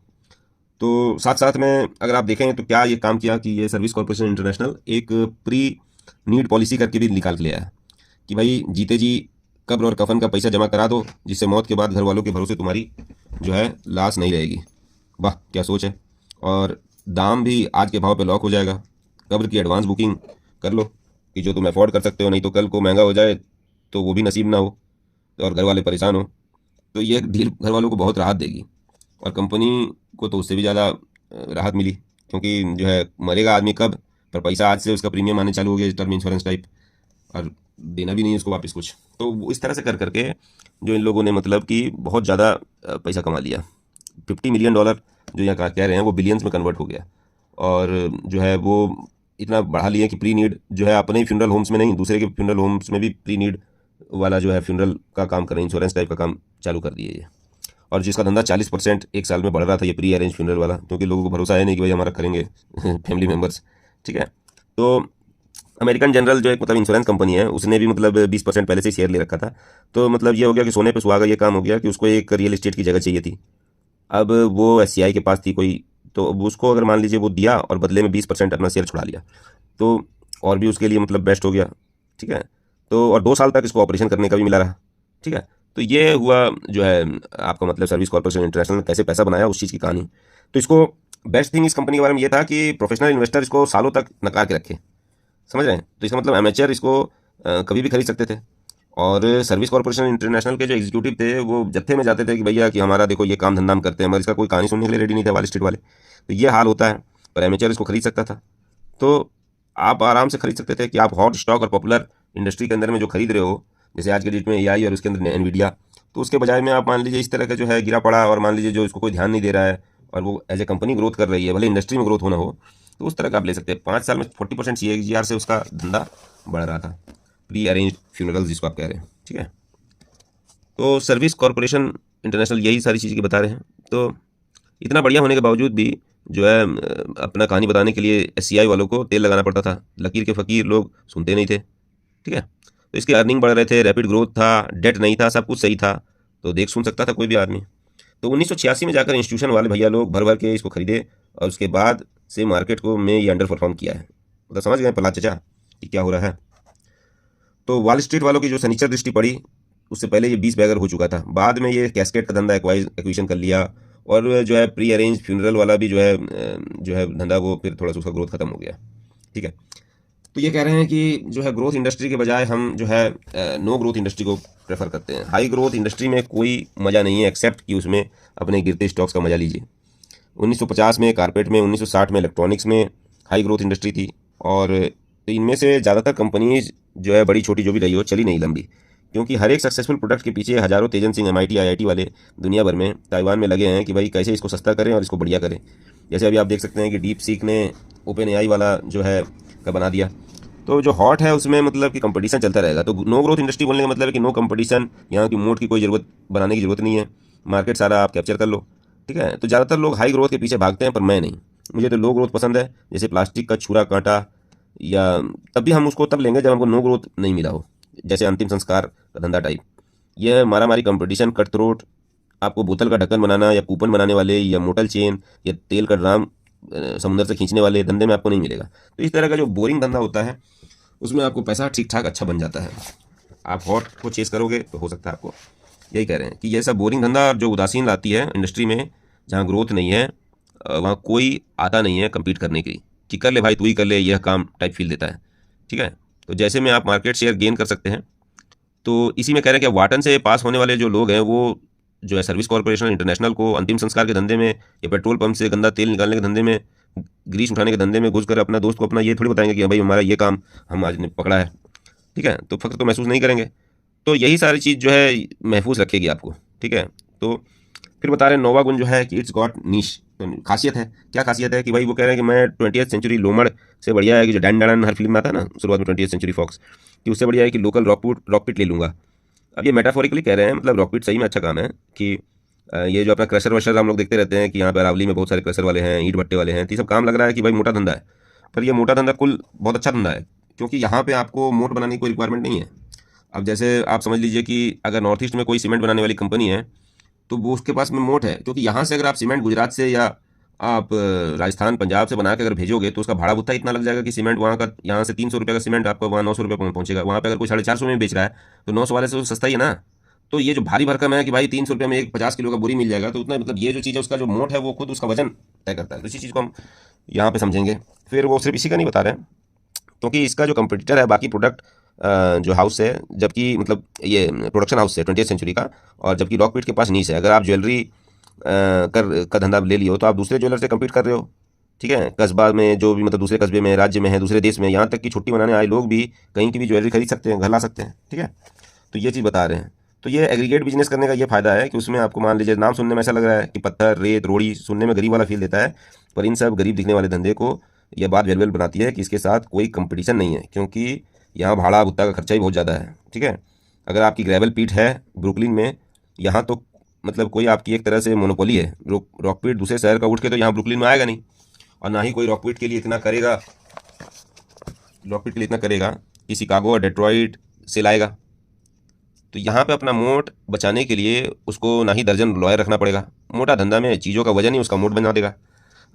तो साथ साथ में अगर आप देखें तो क्या ये काम किया कि ये सर्विस कॉर्पोरेशन इंटरनेशनल एक प्री नीड पॉलिसी करके भी निकाल के ले आया कि भाई जीते जी कब्र और कफन का पैसा जमा करा दो, जिससे मौत के बाद घर वालों के भरोसे तुम्हारी जो है लाश नहीं रहेगी। वाह क्या सोच है। और दाम भी आज के भाव पे लॉक हो जाएगा। कब्र की एडवांस बुकिंग कर लो कि जो तुम अफोर्ड कर सकते हो, नहीं तो कल को महंगा हो जाए तो वो भी नसीब ना हो और घर वाले परेशान हो। तो ये डील घर वालों को बहुत राहत देगी, और कंपनी को तो उससे भी ज़्यादा राहत मिली, क्योंकि जो है मरेगा आदमी कब, पर पैसा आज से उसका प्रीमियम आने चालू हो गया टर्म इंश्योरेंस टाइप, और देना भी नहीं है उसको वापस कुछ। तो इस तरह से कर करके जो इन लोगों ने मतलब कि बहुत ज़्यादा पैसा कमा लिया। $50 मिलियन जो यहाँ कह रहे हैं वो बिलियंस में कन्वर्ट हो गया, और जो है वो इतना बढ़ा लिया कि प्री नीड जो है अपने ही फ्यूनरल होम्स में नहीं, दूसरे के फ्यूनरल होम्स में भी प्री नीड वाला जो है फ्यूनरल का काम करें, इंश्योरेंस टाइप का काम चालू कर दिए ये। और जिसका धंधा 40% एक साल में बढ़ रहा था, ये प्री अरेंज फ्यूनरल वाला, क्योंकि लोगों को भरोसा है नहीं कि भाई हमारा करेंगे फैमिली मेम्बर्स। ठीक है, तो अमेरिकन जनरल जो एक मतलब इंश्योरेंस कंपनी है, उसने भी मतलब 20% पहले से शेयर ले रखा था। तो मतलब ये हो गया कि सोने पे सुहागा ये काम हो गया कि उसको एक रियल एस्टेट की जगह चाहिए थी। अब वो SCI के पास थी कोई, तो अब उसको अगर मान लीजिए वो दिया और बदले में 20% अपना शेयर छुड़ा लिया, तो और भी उसके लिए मतलब बेस्ट हो गया। ठीक है, तो और 2 साल तक इसको ऑपरेशन करने का भी मिला रहा। ठीक है, तो ये हुआ जो है आपका मतलब सर्विस कॉर्पोरेशन इंटरनेशनल ने कैसे पैसा बनाया उस चीज़ की कहानी। तो इसको बेस्ट थिंग इस कंपनी के बारे में ये था कि प्रोफेशनल इन्वेस्टर इसको सालों तक नकार के रखे, समझ रहे हैं। तो इसका मतलब एमेचर इसको कभी भी खरीद सकते थे। और सर्विस कॉर्पोरेशन इंटरनेशनल के जो एग्जीक्यूटिव थे वो जत्थे में जाते थे कि भैया कि हमारा देखो ये काम धंधा हम करते हैं, मगर इसका कोई कहानी सुनने के लिए रेडी नहीं थे वॉल स्ट्रीट वाले। तो ये हाल होता है, पर एमेचर इसको खरीद सकता था। तो आप आराम से खरीद सकते थे कि आप हॉट स्टॉक और पॉपुलर इंडस्ट्री के अंदर में जो खरीद रहे हो, जैसे आज के डेट में एआई और उसके अंदर एनवीडिया, तो उसके बजाय में आप मान लीजिए इस तरह का जो है गिरा पड़ा, और मान लीजिए जो इसको कोई ध्यान नहीं दे रहा है और वो एज ए कंपनी ग्रोथ कर रही है, भले इंडस्ट्री में ग्रोथ होना हो, तो उस तरह का आप ले सकते हैं। 5 साल में 40% CAGR से उसका धंधा बढ़ रहा था। प्री अरेंज फ्यूनरल्स जिसको आप कह रहे हैं, ठीक है। तो सर्विस कॉर्पोरेशन इंटरनेशनल यही सारी चीज़ें बता रहे हैं। तो इतना बढ़िया होने के बावजूद भी जो है अपना कहानी बताने के लिए SCI वालों को तेल लगाना पड़ता था। लकीर के फ़कीर लोग सुनते नहीं थे, ठीक है। तो इसके अर्निंग बढ़ रहे थे, रैपिड ग्रोथ था, डेट नहीं था, सब कुछ सही था, तो देख सुन सकता था कोई भी आदमी। तो 1986 में जाकर इंस्टीट्यूशन वाले भैया लोग भर भर के इसको खरीदे, और उसके बाद से मार्केट को में ये अंडर परफॉर्म किया है। मतलब समझ गए प्रहलाद चाचा कि क्या हो रहा है। तो वॉल स्ट्रीट वालों की जो सनीचर दृष्टि पड़ी, उससे पहले ये 20 बैगर हो चुका था। बाद में ये कैस्केट का धंधा एक्विजिशन कर लिया, और जो है प्री अरेंज फ्यूनरल वाला भी जो है धंधा, वो फिर थोड़ा सा उसका ग्रोथ खत्म हो गया, ठीक है। तो ये कह रहे हैं कि जो है ग्रोथ इंडस्ट्री के बजाय हम जो है नो ग्रोथ इंडस्ट्री को प्रेफर करते हैं। हाई ग्रोथ इंडस्ट्री में कोई मज़ा नहीं है, एक्सेप्ट कि उसमें अपने गिरते स्टॉक्स का मज़ा लीजिए। 1950 में कारपेट में, 1960 में इलेक्ट्रॉनिक्स में हाई ग्रोथ इंडस्ट्री थी, और तो इनमें से ज़्यादातर कंपनीज जो है बड़ी छोटी जो भी रही हो, चली नहीं लंबी, क्योंकि हर एक सक्सेसफुल प्रोडक्ट के पीछे हज़ारों तेजन सिंह MIT IIT वाले दुनिया भर में, ताइवान में लगे हैं कि भाई कैसे इसको सस्ता करें और इसको बढ़िया करें। जैसे अभी आप देख सकते हैं कि डीप सीक ने OpenAI वाला जो है का बना दिया। तो जो हॉट है उसमें मतलब कि कंपटीशन चलता रहेगा। तो नो ग्रोथ इंडस्ट्री बोलने का मतलब है कि नो कंपटीशन, यहाँ की मोट की कोई ज़रूरत बनाने की ज़रूरत नहीं है, मार्केट सारा आप कैप्चर कर लो, ठीक है। तो ज़्यादातर लोग हाई ग्रोथ के पीछे भागते हैं, पर मैं नहीं, मुझे तो लो ग्रोथ पसंद है। जैसे प्लास्टिक का छुरा कांटा, या तब भी हम उसको तब लेंगे जब हमको नो ग्रोथ नहीं मिला हो, जैसे अंतिम संस्कार का धंधा टाइप। यह मारामारी कंपटीशन, कट थ्रोट, आपको बोतल का ढक्कन बनाना या कूपन बनाने वाले या मोटल चेन या तेल का ड्राम समुद्र से खींचने वाले धंधे में आपको नहीं मिलेगा। तो इस तरह का जो बोरिंग धंधा होता है उसमें आपको पैसा ठीक ठाक अच्छा बन जाता है। आप हॉट को चेस करोगे तो हो सकता है आपको, यही कह रहे हैं कि ये सब बोरिंग धंधा जो उदासीन लाती है इंडस्ट्री में, जहाँ ग्रोथ नहीं है, वहाँ कोई आता नहीं है कम्पीट करने के लिए कि कर ले भाई तू ही कर ले, यह काम टाइप फील देता है, ठीक है। तो जैसे में आप मार्केट शेयर गेन कर सकते हैं, तो इसी में कह रहे हैं कि वाटन से पास होने वाले जो लोग हैं वो जो है सर्विस कॉर्पोरेशन इंटरनेशनल को अंतिम संस्कार के धंधे में या पेट्रोल पंप से गंदा तेल निकालने के धंधे में, ग्रीस उठाने के धंधे में घुस कर अपना दोस्त को अपना ये थोड़ी बताएंगे कि भाई हमारा ये काम हम आज ने पकड़ा है, ठीक है। तो फख्र तो महसूस नहीं करेंगे। तो यही सारी चीज़ जो है महफूज रखेगी आपको, ठीक है। तो फिर बता रहे हैं नोवा गुण जो है कि इट्स गॉट नीश, खासियत है। क्या खासियत है कि भाई वो कह रहे हैं कि मैं 20th सेंचुरी लोमड़ से बढ़िया है कि जो डैन डैन हर फिल्म में आता है ना शुरुआत में 20th सेंचुरी फॉक्स, कि उससे बढ़िया है कि लोकल रॉकपिट ले लूँगा। अब ये मेटाफोरिकली कह रहे हैं, मतलब रॉकपिट सही में अच्छा काम है कि ये जो अपना क्रशर वशर हम लोग देखते रहते हैं कि यहाँ पर अरावली में बहुत सारे क्रशर वाले हैं, ईंट भट्टे वाले हैं, तो ये सब काम लग रहा है कि भाई मोटा धंधा है। पर ये मोटा धंधा कुल बहुत अच्छा धंधा है, क्योंकि यहाँ पे आपको मोट बनाने की कोई रिक्वायरमेंट नहीं है। अब जैसे आप समझ लीजिए कि अगर नॉर्थ ईस्ट में कोई सीमेंट बनाने वाली कंपनी है, तो वो उसके पास में मोट है, क्योंकि यहाँ से अगर आप सीमेंट गुजरात से या आप राजस्थान पंजाब से बना के अगर भेजोगे तो उसका भाड़ा भुत्ता इतना लग जाएगा कि सीमेंट वहाँ का, यहाँ से 300 रुपये का सीमेंट आपको वहाँ 900 रुपये पहुँचेगा। वहाँ पे अगर कोई 450 में बेच रहा है तो 900 वाले से तो सस्ता ही है ना। तो ये जो भारी भरकम है कि भाई 300 रुपये में एक 50 किलो का बोरी मिल जाएगा, तो उतना मतलब ये जो चीज़ है उसका जो मोट है वो खुद उसका वजन तय करता है। तो इसी चीज़ को हम यहाँ पे समझेंगे। फिर वो सिर्फ इसी का नहीं बता रहे हैं, क्योंकि इसका जो कंपटीटर है बाकी प्रोडक्ट जो हाउस है, जबकि मतलब ये प्रोडक्शन हाउस है 20th सेंचुरी का, और जबकि रॉकपीट के पास नीच है। अगर आप ज्वेलरी का धंधा ले लियो तो आप दूसरे ज्वेलर से कम्पीट कर रहे हो, ठीक है। कस्बा में जो भी मतलब दूसरे कस्बे में, राज्य में है, दूसरे देश में, यहाँ तक कि छुट्टी मनाने आए लोग भी कहीं की भी ज्वेलरी खरीद सकते हैं, घर ला सकते हैं, ठीक है। तो ये चीज़ बता रहे हैं। तो ये एग्रीगेट बिजनेस करने का ये फ़ायदा है कि उसमें आपको मान लीजिए नाम सुनने में ऐसा लग रहा है कि पत्थर रेत रोड़ी, सुनने में गरीब वाला फील देता है, पर इन सब गरीब दिखने वाले धंधे को यह बात वेलवेल बनाती है कि इसके साथ कोई कंपटीशन नहीं है, क्योंकि यहाँ भाड़ा भुत्ता का खर्चा ही बहुत ज़्यादा है, ठीक है। अगर आपकी ग्रेवल पीट है ब्रुकलिन में, यहाँ तो मतलब कोई आपकी एक तरह से मोनोपोली है। रॉकपीट दूसरे शहर का उठ के तो यहाँ ब्रुकलिन में आएगा नहीं, और ना ही कोई रॉकपीट के लिए इतना करेगा कि शिकागो और डेट्रॉइट से लाएगा। तो यहाँ पे अपना मोट बचाने के लिए उसको ना ही दर्जन लॉयर रखना पड़ेगा। मोटा धंधा में चीज़ों का वजन ही उसका मोट बना देगा।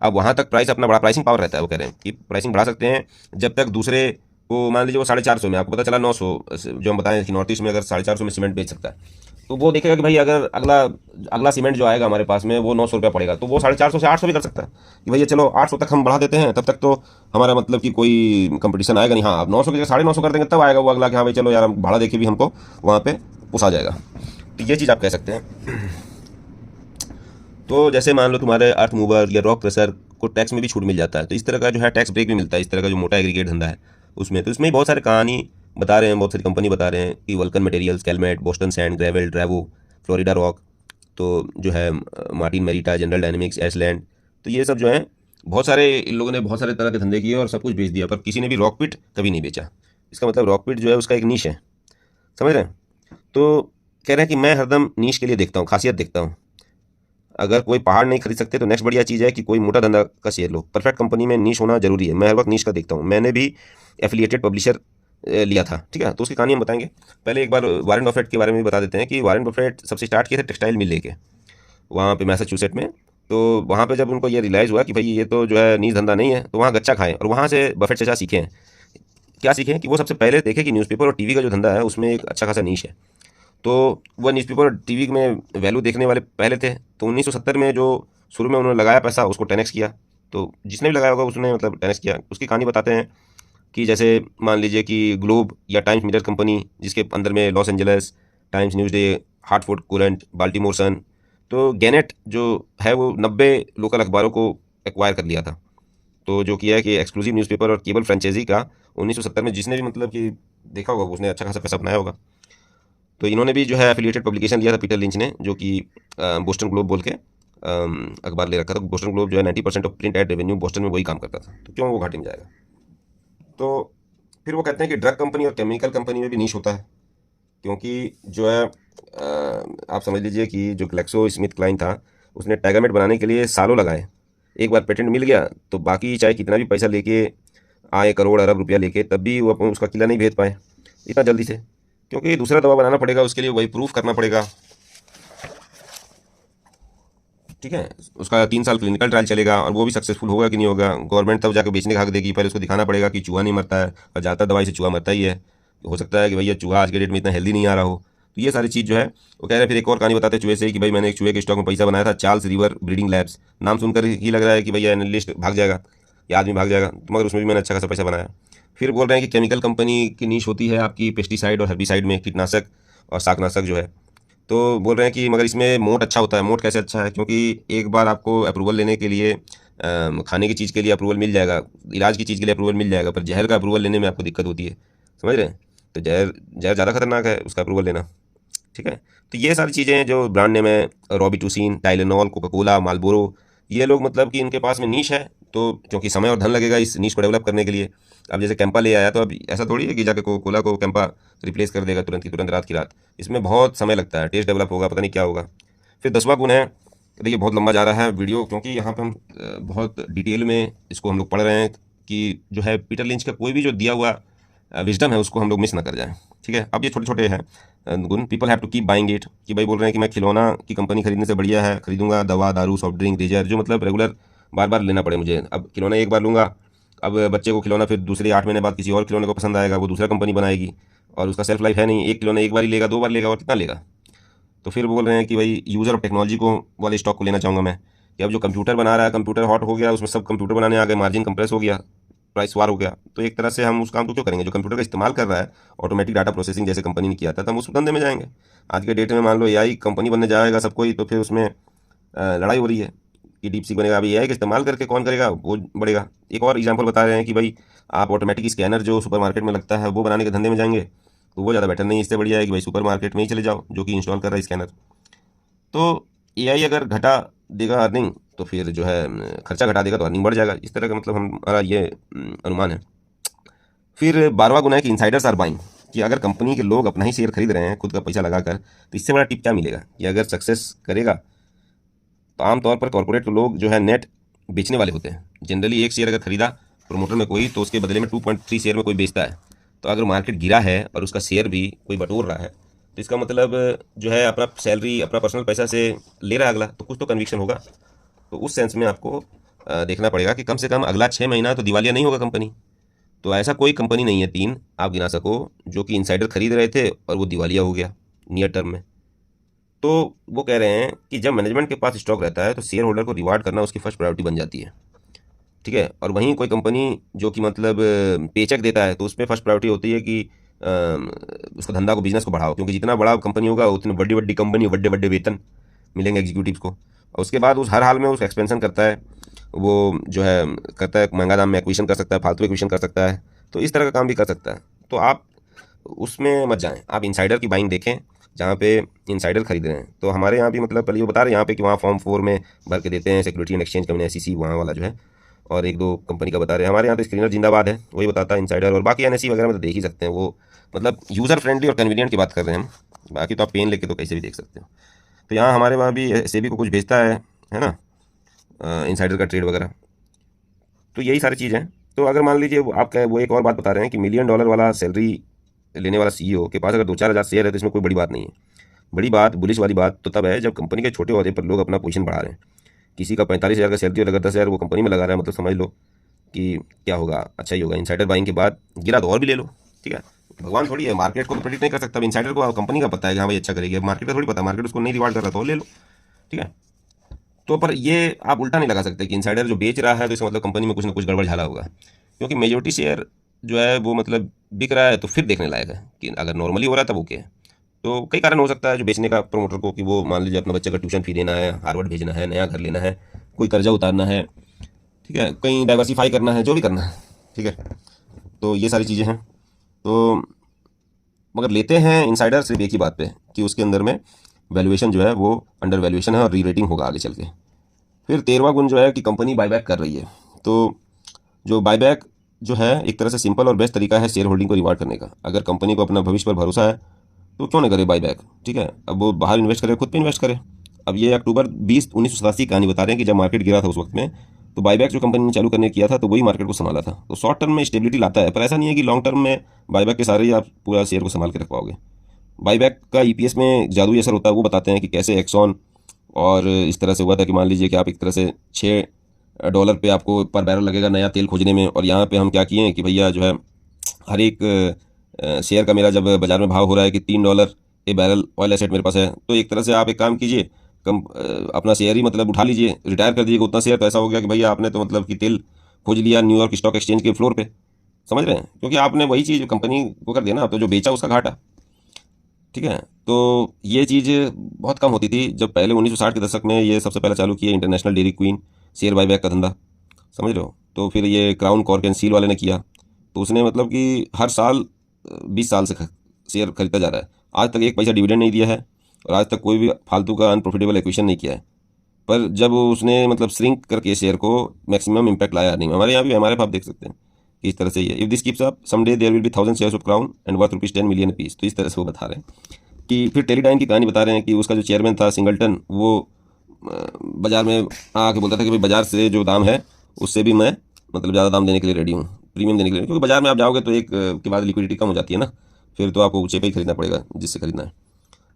अब वहाँ तक प्राइस अपना बड़ा प्राइसिंग पावर रहता है। वो कह रहे हैं कि प्राइसिंग बढ़ा सकते हैं जब तक दूसरे वो मान लीजिए वो 450 में, आपको पता चला 900, जो हम बताएं कि नॉर्थ ईस्ट में अगर 450 में सीमेंट बेच सकता है, तो वो देखेगा कि भाई अगर अगला अगला सीमेंट जो आएगा हमारे पास में वो 900 रुपया पड़ेगा, तो वो 450 से 800 भी कर सकता है कि भैया चलो 800 तक हम बढ़ा देते हैं, तब तक तो हमारा मतलब कि कोई कंपटीशन आएगा नहीं। हाँ, आप 900 की जगह 950 कर देंगे तब आएगा वो अगला कि हाँ भाई चलो यार हम भाड़ा देके भी हमको वहाँ पे पोसा जाएगा। तो ये चीज़ आप कह सकते हैं। तो जैसे मान लो तुम्हारे अर्थ मूवर या रॉक प्रेशर को टैक्स में भी छूट मिल जाता है, तो इस तरह का जो है टैक्स ब्रेक भी मिलता है, इस तरह का जो मोटा एग्रीगेट धंधा है उसमें। तो इसमें ही बहुत सारे कहानी बता रहे हैं, बहुत सारी कंपनी बता रहे हैं कि Vulcan Materials, CalMat, Boston Sand, Gravel, Dravo, Florida Rock, तो जो है Martin Marietta, General Dynamics, Ashland, तो ये सब जो है बहुत सारे इन लोगों ने बहुत सारे तरह के धंधे किए और सब कुछ बेच दिया, पर किसी ने भी रॉकपिट कभी नहीं बेचा। इसका मतलब रॉकपिट जो है उसका एक नीश है, समझ रहे हैं। तो कह रहे हैं कि मैं हरदम नीश के लिए देखता हूँ, खासियत देखता हूँ। अगर कोई पहाड़ नहीं खरीद सकते तो नेक्स्ट बढ़िया चीज़ है कि कोई मोटा धंधा का शेयर लो। परफेक्ट कंपनी में नीश होना जरूरी है। मैं हर वक्त नीश का देखता हूँ। मैंने भी एफिलिएटेड पब्लिशर लिया था, ठीक है, तो उसकी कहानी हम बताएंगे। पहले एक बार वारेन बफेट के बारे में भी बता देते हैं कि वारेन बफेट सबसे स्टार्ट किए थे टेक्सटाइल मिल लेके वहाँ पे मैसाचुसेट में। तो वहाँ पे जब उनको ये रियलाइज़ हुआ कि भाई ये तो जो है नीच धंधा नहीं है, तो वहाँ गच्चा खाएं और वहाँ से बफेट चचा सीखे हैं। क्या सीखे कि वो सबसे पहले देखे कि न्यूज़पेपर और टीवी का जो धंधा है उसमें एक अच्छा खासा नीश है। तो वह न्यूज़पेपर और टीवी में वैल्यू देखने वाले पहले थे। तो 1970 में जो शुरू में उन्होंने लगाया पैसा उसको 10x किया। तो जिसने भी लगाया होगा उसने मतलब 10x किया। उसकी कहानी बताते हैं कि जैसे मान लीजिए कि ग्लोब या टाइम्स मिरर कंपनी, जिसके अंदर में Los Angeles Times, Newsday, Hartford Courant, Baltimore Sun, तो गैनेट जो है वो 90 लोकल अखबारों को एक्वायर कर लिया था। तो जो किया है कि एक्सक्लूसिव न्यूज़पेपर और केबल फ्रेंचाइजी का 1970 में जिसने भी मतलब कि देखा होगा उसने अच्छा खासा पैसा बनाया होगा। तो इन्होंने भी जो है एफिलिएटेड पब्लिकेशन लिया था पीटर लिंच ने, जो कि बोस्टन ग्लोब बोल के अखबार ले रखा था। बोस्टन ग्लोब जो है 90% of print ad revenue Boston में वही काम करता था, तो क्यों वो घाटे में जाएगा। तो फिर वो कहते हैं कि ड्रग कंपनी और केमिकल कंपनी में भी नीश होता है, क्योंकि जो है आप समझ लीजिए कि जो ग्लेक्सो स्मिथ क्लाइन था उसने टैगरमेट बनाने के लिए सालों लगाए। एक बार पेटेंट मिल गया तो बाकी चाहे कितना भी पैसा लेके आए, करोड़ अरब रुपया लेके, तब भी वो उसका किला नहीं भेज पाए इतना जल्दी से, क्योंकि दूसरा दवा बनाना पड़ेगा, उसके लिए वही प्रूफ करना पड़ेगा, ठीक है। उसका 3 साल क्लिनिकल ट्रायल चलेगा और वो भी सक्सेसफुल होगा कि नहीं होगा, गवर्नमेंट तब जाकर बेचने का हक देगी। पहले उसको दिखाना पड़ेगा कि चूहा नहीं मरता है, और ज़्यादातर दवाई से चूहा मरता ही है। तो हो सकता है कि भैया चूहा आज के डेट में इतना हेल्दी नहीं आ रहा हो। तो ये सारी चीज़ जो है वो कह रहे हैं। फिर एक और कहानी बताते हैं चूहे से कि भाई मैंने एक चूहे के स्टॉक में पैसा बनाया था, चार्ल्स रिवर ब्रीडिंग लैब्स। नाम सुनकर ही लग रहा है कि भैया एनालिस्ट भाग जाएगा या आदमी भाग जाएगा, मगर उसमें भी मैंने अच्छा खासा पैसा बनाया। फिर बोल रहे हैं कि केमिकल कंपनी की नीश होती है आपकी पेस्टिसाइड और हर्बिसाइड में, कीटनाशक और शाकनाशक जो है। तो बोल रहे हैं कि मगर इसमें मोट अच्छा होता है। मोट कैसे अच्छा है, क्योंकि एक बार आपको अप्रूवल लेने के लिए खाने की चीज़ के लिए अप्रूवल मिल जाएगा, इलाज की चीज़ के लिए अप्रूवल मिल जाएगा, पर जहर का अप्रूवल लेने में आपको दिक्कत होती है, समझ रहे हैं। तो जहर जहर ज़्यादा खतरनाक है उसका अप्रूवल लेना, ठीक है। तो ये सारी चीज़ें हैं जो ब्रांड नेम है, रॉबिटूसिन, टाइलेनॉल, कोका कोला, मालबोरो। ये लोग मतलब कि इनके पास में नीश है, तो क्योंकि समय और धन लगेगा इस नीश को डेवलप करने के लिए। अब जैसे कैंपा ले आया, तो अब ऐसा थोड़ी है कि जाके कोका कोला को कैंपा रिप्लेस कर देगा तुरंत की तुरंत, रात की रात। इसमें बहुत समय लगता है, टेस्ट डेवलप होगा, पता नहीं क्या होगा। फिर 10वां गुण है, देखिए बहुत लंबा जा रहा है वीडियो, क्योंकि यहाँ पर हम बहुत डिटेल में इसको हम लोग पढ़ रहे हैं कि जो है पीटर लिंच का कोई भी जो दिया हुआ विजडम है उसको हम लोग मिस ना कर जाएं, ठीक है। अब ये छोटे छोटे हैं गुण। People have to keep buying it, कि भाई बोल रहे हैं कि मैं खिलौना की कंपनी खरीदने से बढ़िया है खरीदूंगा दवा, दारू, सॉफ्ट ड्रिंक, रेजर, जो मतलब रेगुलर बार बार लेना पड़े मुझे। अब खिलौना एक बार लूँगा, अब बच्चे को खिलौना फिर दूसरे 8 महीने बाद किसी और खिलौने को पसंद आएगा, वो दूसरा कंपनी बनाएगी, और उसका सेल्फ लाइफ है नहीं। एक खिलौना एक बार ही लेगा, 2 बार लेगा, और कितना लेगा। तो फिर बोल रहे हैं कि भाई यूज़र ऑफ टेक्नोलॉजी को वाले स्टॉक को लेना चाहूँगा मैं, कि अब जो कंप्यूटर बना रहा है, कंप्यूटर हॉट हो गया, उसमें सब कंप्यूटर बनाने आ गए, मार्जिन कंप्रेस हो गया, प्राइस वार हो गया। तो एक तरह से हम उस काम को क्यों करेंगे जो कंप्यूटर का इस्तेमाल कर रहा है, ऑटोमेटिक डाटा प्रोसेसिंग जैसे कंपनी ने किया था, तो हम उस धंधे में जाएंगे। आज के डेट में मान लो एआई कंपनी बनने जाएगा सबको ही, तो फिर उसमें लड़ाई हो रही है कि डीप सीक बनेगा। अभी एआई का इस्तेमाल करके कौन करेगा, वो बढ़ेगा। एक और एग्जांपल बता रहे हैं कि भाई आप ऑटोमेटिक स्कैनर जो सुपरमार्केट में लगता है वो बनाने के धंधे में जाएंगे, तो वो ज़्यादा बेटर नहीं। इससे बढ़िया है कि भाई सुपरमार्केट में ही चले जाओ जो कि इंस्टॉल कर रहा है स्कैनर। तो एआई अगर घटा देगा अर्निंग, तो फिर जो है खर्चा घटा देगा तो अर्निंग बढ़ जाएगा। इस तरह का मतलब हमारा ये अनुमान है। फिर 12वां गुना है कि इनसाइडर्स आर बाइंग, कि अगर कंपनी के लोग अपना ही शेयर खरीद रहे हैं खुद का पैसा लगाकर, तो इससे बड़ा टिप क्या मिलेगा कि अगर सक्सेस करेगा तो आमतौर पर कॉर्पोरेट लोग जो है नेट बेचने वाले होते हैं। जनरली एक शेयर अगर खरीदा प्रमोटर में कोई, तो उसके बदले में 2.3 शेयर में कोई बेचता है। तो अगर मार्केट गिरा है और उसका शेयर भी कोई बटोर रहा है, तो इसका मतलब जो है अपना सैलरी, अपना पर्सनल पैसा से ले रहा है अगला, तो कुछ तो कन्विक्शन होगा। तो उस सेंस में आपको देखना पड़ेगा कि कम से कम अगला 6 महीना तो दिवालिया नहीं होगा कंपनी। तो ऐसा कोई कंपनी नहीं है 3 आप गिना सको जो कि इनसाइडर खरीद रहे थे और वो दिवालिया हो गया नियर टर्म में। तो वो कह रहे हैं कि जब मैनेजमेंट के पास स्टॉक रहता है तो शेयर होल्डर को रिवार्ड करना उसकी फर्स्ट प्रायोरिटी बन जाती है, ठीक है। और वहीं कोई कंपनी जो कि मतलब पेचेक देता है तो उसमें फर्स्ट प्रायोरिटी होती है कि उसका धंधा को, बिजनेस को बढ़ाओ, क्योंकि जितना बड़ा कंपनी होगा उतनी बड़ी बड़ी कंपनी, बड़े बड़े वेतन मिलेंगे एग्जीक्यूटिव्स को। और उसके बाद उस हर हाल में उस एक्सपेंशन करता है, वो जो है करता है, महंगा दाम में एक्विशन कर सकता है, फालतू एक्विशन कर सकता है, तो इस तरह का काम भी कर सकता है। तो आप उसमें मत जाएं, आप इनसाइडर की बाइंग देखें जहाँ पे इनसाइडर खरीद रहे हैं। तो हमारे यहाँ भी मतलब पहले वो बता रहे हैं यहाँ पे कि वहाँ फॉर्म 4 में भर के देते हैं, security and exchange commission SEC वहाँ वाला जो है, और 1-2 कंपनी का बता रहे हैं। हमारे यहाँ तो स्क्रीनर जिंदाबाद है, वही बताता है इनसाइडर, और बाकी NSE वगैरह में तो देख ही सकते हैं। वो मतलब यूज़र फ्रेंडली और कन्वीनियंट की बात कर रहे हैं हम, बाकी तो आप पेन लेके तो कैसे भी देख सकते हो। तो यहाँ हमारे वहाँ भी SEBI को कुछ भेजता है ना, इनसाइडर का ट्रेड वगैरह। तो यही सारी चीज़ है। तो अगर मान लीजिए वो एक और बात बता रहे हैं कि $1 मिलियन वाला सैलरी लेने वाला CEO के पास अगर 2-4 हज़ार शेयर है तो इसमें कोई बड़ी बात नहीं है। बड़ी बात, बुलिश वाली बात तो तब है जब कंपनी के छोटे ओहदे पर लोग अपना पोजीशन बढ़ा रहे हैं। किसी का 45,000 का सैलरी और अगर 10,000 वो कंपनी में लगा रहा है, मतलब समझ लो कि क्या होगा, अच्छा ही होगा। इनसाइडर बाइंग के बाद गिरा तो और भी ले लो, ठीक है। भगवान थोड़ी है, मार्केट को तो प्रेडिक्ट नहीं कर सकता। इनसाइडर को कंपनी का पता है कि हाँ भाई अच्छा करेगी, मार्केट का थोड़ी पता, मार्केट उसको नहीं रिवार्ड कर रहा तो ले लो, ठीक है। तो पर ये आप उल्टा नहीं लगा सकते कि इनसाइडर जो बेच रहा है तो इसका मतलब कंपनी में कुछ ना कुछ गड़बड़ झाला होगा, क्योंकि मेजोरिटी शेयर जो है वो मतलब बिक रहा है तो फिर देखने लायक है कि अगर नॉर्मली हो रहा है तब ओके है। तो कई कारण हो सकता है जो बेचने का प्रमोटर को, कि वो मान लीजिए अपना बच्चे का ट्यूशन फी देना है, हार्वर्ड भेजना है, नया घर लेना है, कोई कर्जा उतारना है, ठीक है, कहीं डाइवर्सिफाई करना है, जो भी करना है, ठीक है। तो ये सारी चीज़ें हैं। तो मगर लेते हैं इनसाइडर सिर्फ एक ही बात पे कि उसके अंदर में वैल्यूएशन जो है वो अंडर वैल्यूएशन है और री रेटिंग होगा आगे चल के। फिर 13वां गुण जो है कि कंपनी बायबैक कर रही है। तो जो बायबैक जो है एक तरह से सिंपल और बेस्ट तरीका है शेयर होल्डिंग को रिवार्ड करने का। अगर कंपनी को अपना भविष्य पर भरोसा है तो क्यों ना करे बायबैक, ठीक है। अब वो बाहर इन्वेस्ट करे, खुद पे इन्वेस्ट करे। अब ये अक्टूबर 20 1987 की कहानी बता रहे हैं कि जब मार्केट गिरा था उस वक्त में, तो बायबैक जो कंपनी ने चालू करने किया था तो वही मार्केट को संभाला था। तो शॉर्ट टर्म में स्टेबिलिटी लाता है, पर ऐसा नहीं है कि लॉन्ग टर्म में बायबैक के सारे ही आप पूरा शेयर को संभाल के रख पाओगे। बायबैक का EPS में जादुई असर होता है, वो बताते हैं कि कैसे एक्सॉन और इस तरह से हुआ था कि मान लीजिए कि आप एक तरह से $6 पे आपको पर बैरल लगेगा नया तेल खोजने में, और यहाँ पे हम क्या किए कि भैया जो है हर एक शेयर का मेरा जब बाजार में भाव हो रहा है कि $3 ए बैरल ऑयल एसेट मेरे पास है, तो एक तरह से आप एक काम कीजिए, अपना शेयर ही मतलब उठा लीजिए, रिटायर कर दीजिएगा उतना शेयर। तो ऐसा हो गया कि भैया आपने तो मतलब कि तेल खोज लिया न्यूयॉर्क स्टॉक एक्सचेंज के फ्लोर पे, समझ रहे हैं, क्योंकि आपने वही चीज़ कंपनी को कर दिया ना, तो जो बेचा उसका घाटा, ठीक है। तो ये चीज़ बहुत कम होती थी जब पहले 1960 के दशक में ये सबसे पहले चालू किया international dairy queen share buyback का धंधा, समझ रहे हो। तो फिर ये क्राउन कॉर्क एंड सील वाले ने किया, तो उसने मतलब कि हर साल 20 साल से शेयर खरीदता जा रहा है, आज तक 1 पैसा डिविडेंड नहीं दिया है, और आज तक कोई भी फालतू का अनप्रॉफिटेबल एक्विशन नहीं किया है। पर जब उसने मतलब श्रिंक करके शेयर को मैक्सिमम इम्पैक्ट लाया नहीं, हमारे यहाँ भी हमारे आप देख सकते हैं कि इस तरह से ही है। If this keeps up someday there will be 1000 shares of crown and worth ₹10 million piece. तो इस तरह से वो बता रहे हैं कि फिर टेलीडाइन की कहानी बता रहे हैं कि उसका जो चेयरमैन था सिंगलटन, वो बाज़ार में आके बोलता था कि भाई बाज़ार से जो दाम है उससे भी मैं मतलब ज़्यादा दाम देने के लिए रेडी हूँ, प्रीमियम देने के लिए, क्योंकि बाज़ार में आप जाओगे तो एक के बाद लिक्विडिटी कम हो जाती है ना, फिर तो आपको ऊँचे पे ही खरीदना पड़ेगा जिससे खरीदना है।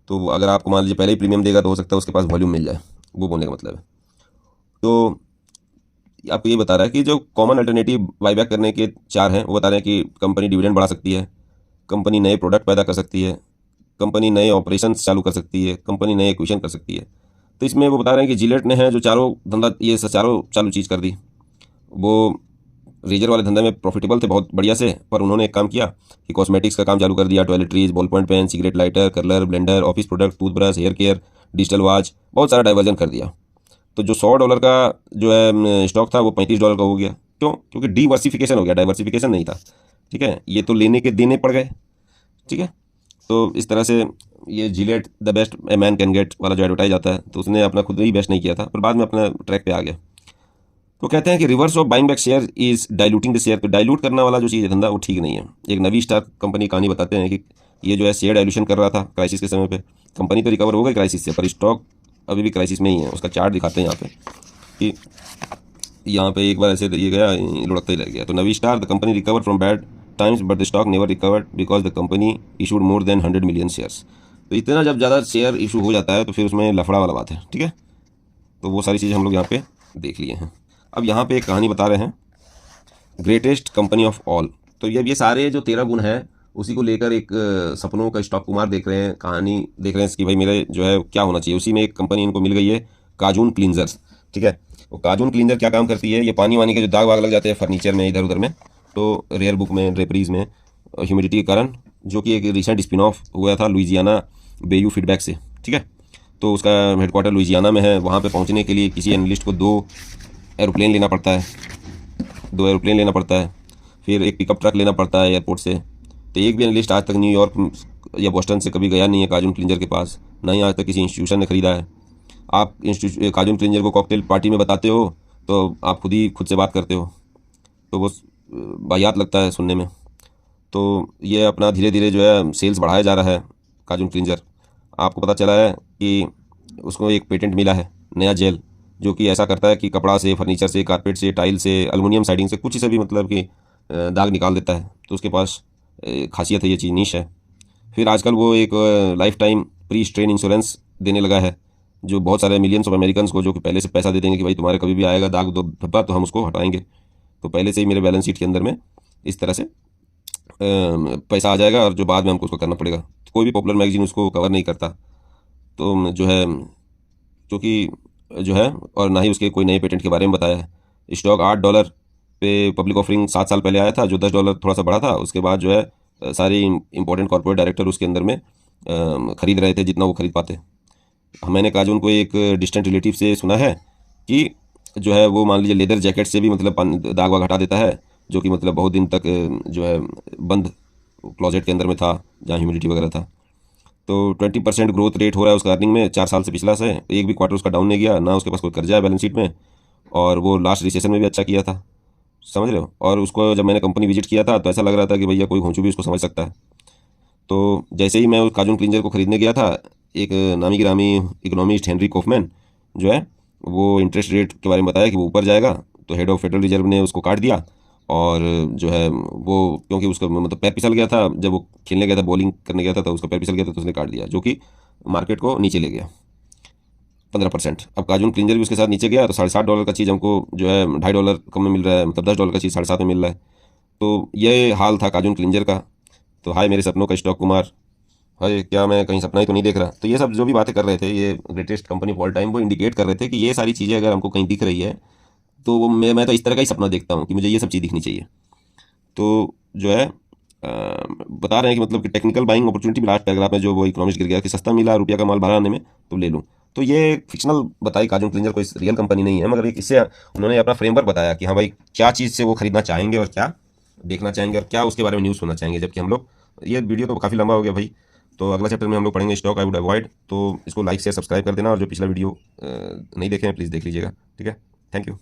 तो अगर आपको मान लीजिए पहले ही प्रीमियम देगा तो हो सकता है उसके पास वॉल्यूम मिल जाए, वो बोलने का मतलब है। तो आपको ये बता रहा है कि जो कॉमन अल्टरनेटिव बायबैक करने के 4 हैं, वो बता रहे हैं कि कंपनी डिविडेंड बढ़ा सकती है, कंपनी नए प्रोडक्ट पैदा कर सकती है, कंपनी नए ऑपरेशंस चालू कर सकती है, कंपनी नए एक्विजिशन कर सकती है। तो इसमें वो बता रहे हैं कि जिलेट ने है जो चारों धंधा ये चारों चालू चीज़ कर दी। वो रेजर वाले धंधे में प्रॉफिटेबल थे बहुत बढ़िया से, पर उन्होंने एक काम किया कि कॉस्मेटिक्स का काम चालू कर दिया, toiletries, ball point pen, cigarette lighter, curler, blender, office product, toothbrush, hair care, digital watch, बहुत सारा डाइवर्जन कर दिया। तो जो $100 का जो है स्टॉक था वो $35 का हो गया। क्यों? क्योंकि डिवर्सिफिकेशन हो गया, डाइवर्सिफिकेशन नहीं था, ठीक है। ये तो लेने के देने पड़ गए, ठीक है। तो इस तरह से ये Gillette the best a man can get वाला जो एडवर्टाइज आता है, तो उसने अपना खुद ही बेस्ट नहीं किया था, पर बाद में अपना ट्रैक पे आ गया। तो कहते हैं कि reverse of buying back share is diluting the share. तो डाइल्यूट करना वाला जो चीज़ है धंधा वो ठीक नहीं है। एक नवी स्टार कंपनी कहानी बताते हैं कि ये जो है शेयर डाइल्यूशन कर रहा था क्राइसिस के समय पे। कंपनी तो रिकवर हो गई क्राइसिस से, पर स्टॉक अभी भी क्राइसिस में ही है। उसका चार्ट दिखाते हैं यहाँ पे कि यहाँ पे एक बार ऐसे ये गया, लुढ़कता ही रह गया। तो Navistar the company recover from bad times but the stock never recovered because the company issued more than 100 million shares. तो इतना जब ज़्यादा शेयर इशू हो जाता है तो फिर उसमें लफड़ा वाला बात है, ठीक है। तो वो सारी चीज़ें हम लोग यहाँ पे देख लिए हैं। अब यहाँ पे एक कहानी बता रहे हैं ग्रेटेस्ट कंपनी ऑफ ऑल। तो ये सारे जो 13 गुण हैं उसी को लेकर एक सपनों का स्टॉक कुमार देख रहे हैं, कहानी देख रहे हैं कि भाई मेरे जो है क्या होना चाहिए। उसी में एक कंपनी इनको मिल गई है काजून क्लींजर्स, ठीक है। वो काजून क्लींजर क्या काम करती है, ये पानी वानी के जो दाग वाग लग जाते हैं फर्नीचर में इधर उधर में, तो रेयर बुक में, ड्रेपरीज में, ह्यूमिडिटी के कारण, जो कि एक रिसेंट स्पिन ऑफ हुआ था लुइजियाना बेयू फीडबैक से, ठीक है। तो उसका हेडक्वार्टर लुइजियाना में है। वहाँ पे पहुँचने के लिए किसी एनालिस्ट को 2 एरोप्लेन लेना पड़ता है, 2 एरोप्लेन लेना पड़ता है, फिर एक पिकअप ट्रक लेना पड़ता है एयरपोर्ट से। तो एक भी एनालिस्ट आज तक न्यूयॉर्क या बोस्टन से कभी गया नहीं है काजून क्लींजर के पास, ना ही आज तक किसी इंस्टीट्यूशन ने खरीदा है। आप काजून क्लींजर को कॉकटेल पार्टी में बताते हो तो आप खुद से बात करते हो, तो वो वाहियात लगता है सुनने में। तो ये अपना धीरे धीरे जो है सेल्स बढ़ाया जा रहा है काजून क्लींजर। आपको पता चला है कि उसको एक पेटेंट मिला है नया जेल, जो कि ऐसा करता है कि कपड़ा से, फर्नीचर से, कारपेट से, टाइल से, एल्युमिनियम साइडिंग से, कुछ से भी मतलब कि दाग निकाल देता है। तो उसके पास खासियत है, ये चीज़ निश है। फिर आजकल वो एक life time pre strain insurance देने लगा है, जो बहुत सारे मिलियंस ऑफ अमेरिकन को, जो कि पहले से पैसा दे देंगे कि भाई तुम्हारे कभी भी आएगा दाग दो धब्बा तो हम उसको हटाएंगे। तो पहले से ही मेरे बैलेंस शीट के अंदर में इस तरह से पैसा आ जाएगा, और जो बाद में हमको उसको करना पड़ेगा। तो कोई भी पॉपुलर मैगजीन उसको कवर नहीं करता, तो जो है क्योंकि जो है, और ना ही उसके कोई नए पेटेंट के बारे में बताया है। स्टॉक $8 पे पब्लिक ऑफरिंग 7 साल पहले आया था, जो $10 थोड़ा सा बढ़ा था। उसके बाद जो है सारे इंपॉर्टेंट कॉर्पोरेट डायरेक्टर उसके अंदर में खरीद रहे थे जितना वो खरीद पाते। मैंने काजून को एक डिस्टेंट रिलेटिव से सुना है कि जो है वो मान लीजिए लेदर जैकेट से भी मतलब दाग वाग हटा देता है, जो कि मतलब बहुत दिन तक जो है बंद क्लोजेट के अंदर में था जहाँ ह्यूमिडिटी वगैरह था। तो 20% ग्रोथ रेट हो रहा है उसका अर्निंग में 4 साल से पिछला से। एक भी क्वार्टर उसका डाउन नहीं गया, ना उसके पास कोई कर्जा है बैलेंस शीट में, और वो लास्ट रिसेशन में भी अच्छा किया था, समझ रहे हो। और उसको जब मैंने कंपनी विजिट किया था तो ऐसा लग रहा था कि भैया कोई घोंचू भी उसको समझ सकता है। तो जैसे ही मैं उस काजून क्लींजर को ख़रीदने गया था, एक नामी गिरामी इकोनॉमिस्ट हेनरी कॉफमैन जो है वो इंटरेस्ट रेट के बारे में बताया कि वो ऊपर जाएगा। तो हेड ऑफ फेडरल रिजर्व ने उसको काट दिया, और जो है वो क्योंकि उसका मतलब पैर फिसल गया था, जब वो खेलने गया था, बॉलिंग करने गया था, तो उसका पैर फिसल गया था, तो उसने काट दिया, जो कि मार्केट को नीचे ले गया 15%। अब काजून क्लींजर भी उसके साथ नीचे गया, तो $7.5 का चीज़ हमको जो है $2.5 कम में मिल रहा है, मतलब $10 का चीज़ 7.5 में मिल रहा है। तो ये हाल था काजून क्लींजर का। तो हाय मेरे सपनों का स्टॉक कुमार, हाय क्या मैं कहीं सपना ही तो नहीं देख रहा। तो ये सब जो भी बातें कर रहे थे ये greatest company of all time, वो इंडिकेट कर रहे थे कि ये सारी चीज़ें अगर हमको कहीं दिख रही है तो वो मैं तो इस तरह का ही सपना देखता हूँ कि मुझे ये सब चीज़ दिखनी चाहिए। तो जो है बता रहे हैं कि मतलब कि टेक्निकल बाइंग अपॉर्चुनिटी भी लास्ट पैराग्राफ में जो वो इकोनॉमिक्स गिर गया कि सस्ता मिला रुपया का माल बाहर आने में तो ले लूँ। तो ये फिक्शनल बताई काजून क्लींजर, कोई रियल कंपनी नहीं है, मगर एक इससे उन्होंने अपना फ्रेमवर्क बताया कि हाँ भाई क्या चीज़ से वो खरीदना चाहेंगे और क्या देखना चाहेंगे और क्या उसके बारे में न्यूज़ सुनना चाहेंगे। जबकि हम लोग, ये वीडियो तो काफ़ी लंबा हो गया भाई, तो अगला चैप्टर में हम लोग पढ़ेंगे स्टॉक आई वुड अवॉइड। तो इसको लाइक शेयर सब्सक्राइब कर देना, और जो पिछला वीडियो नहीं देखे हैं प्लीज़ देख लीजिएगा, ठीक है। Thank you.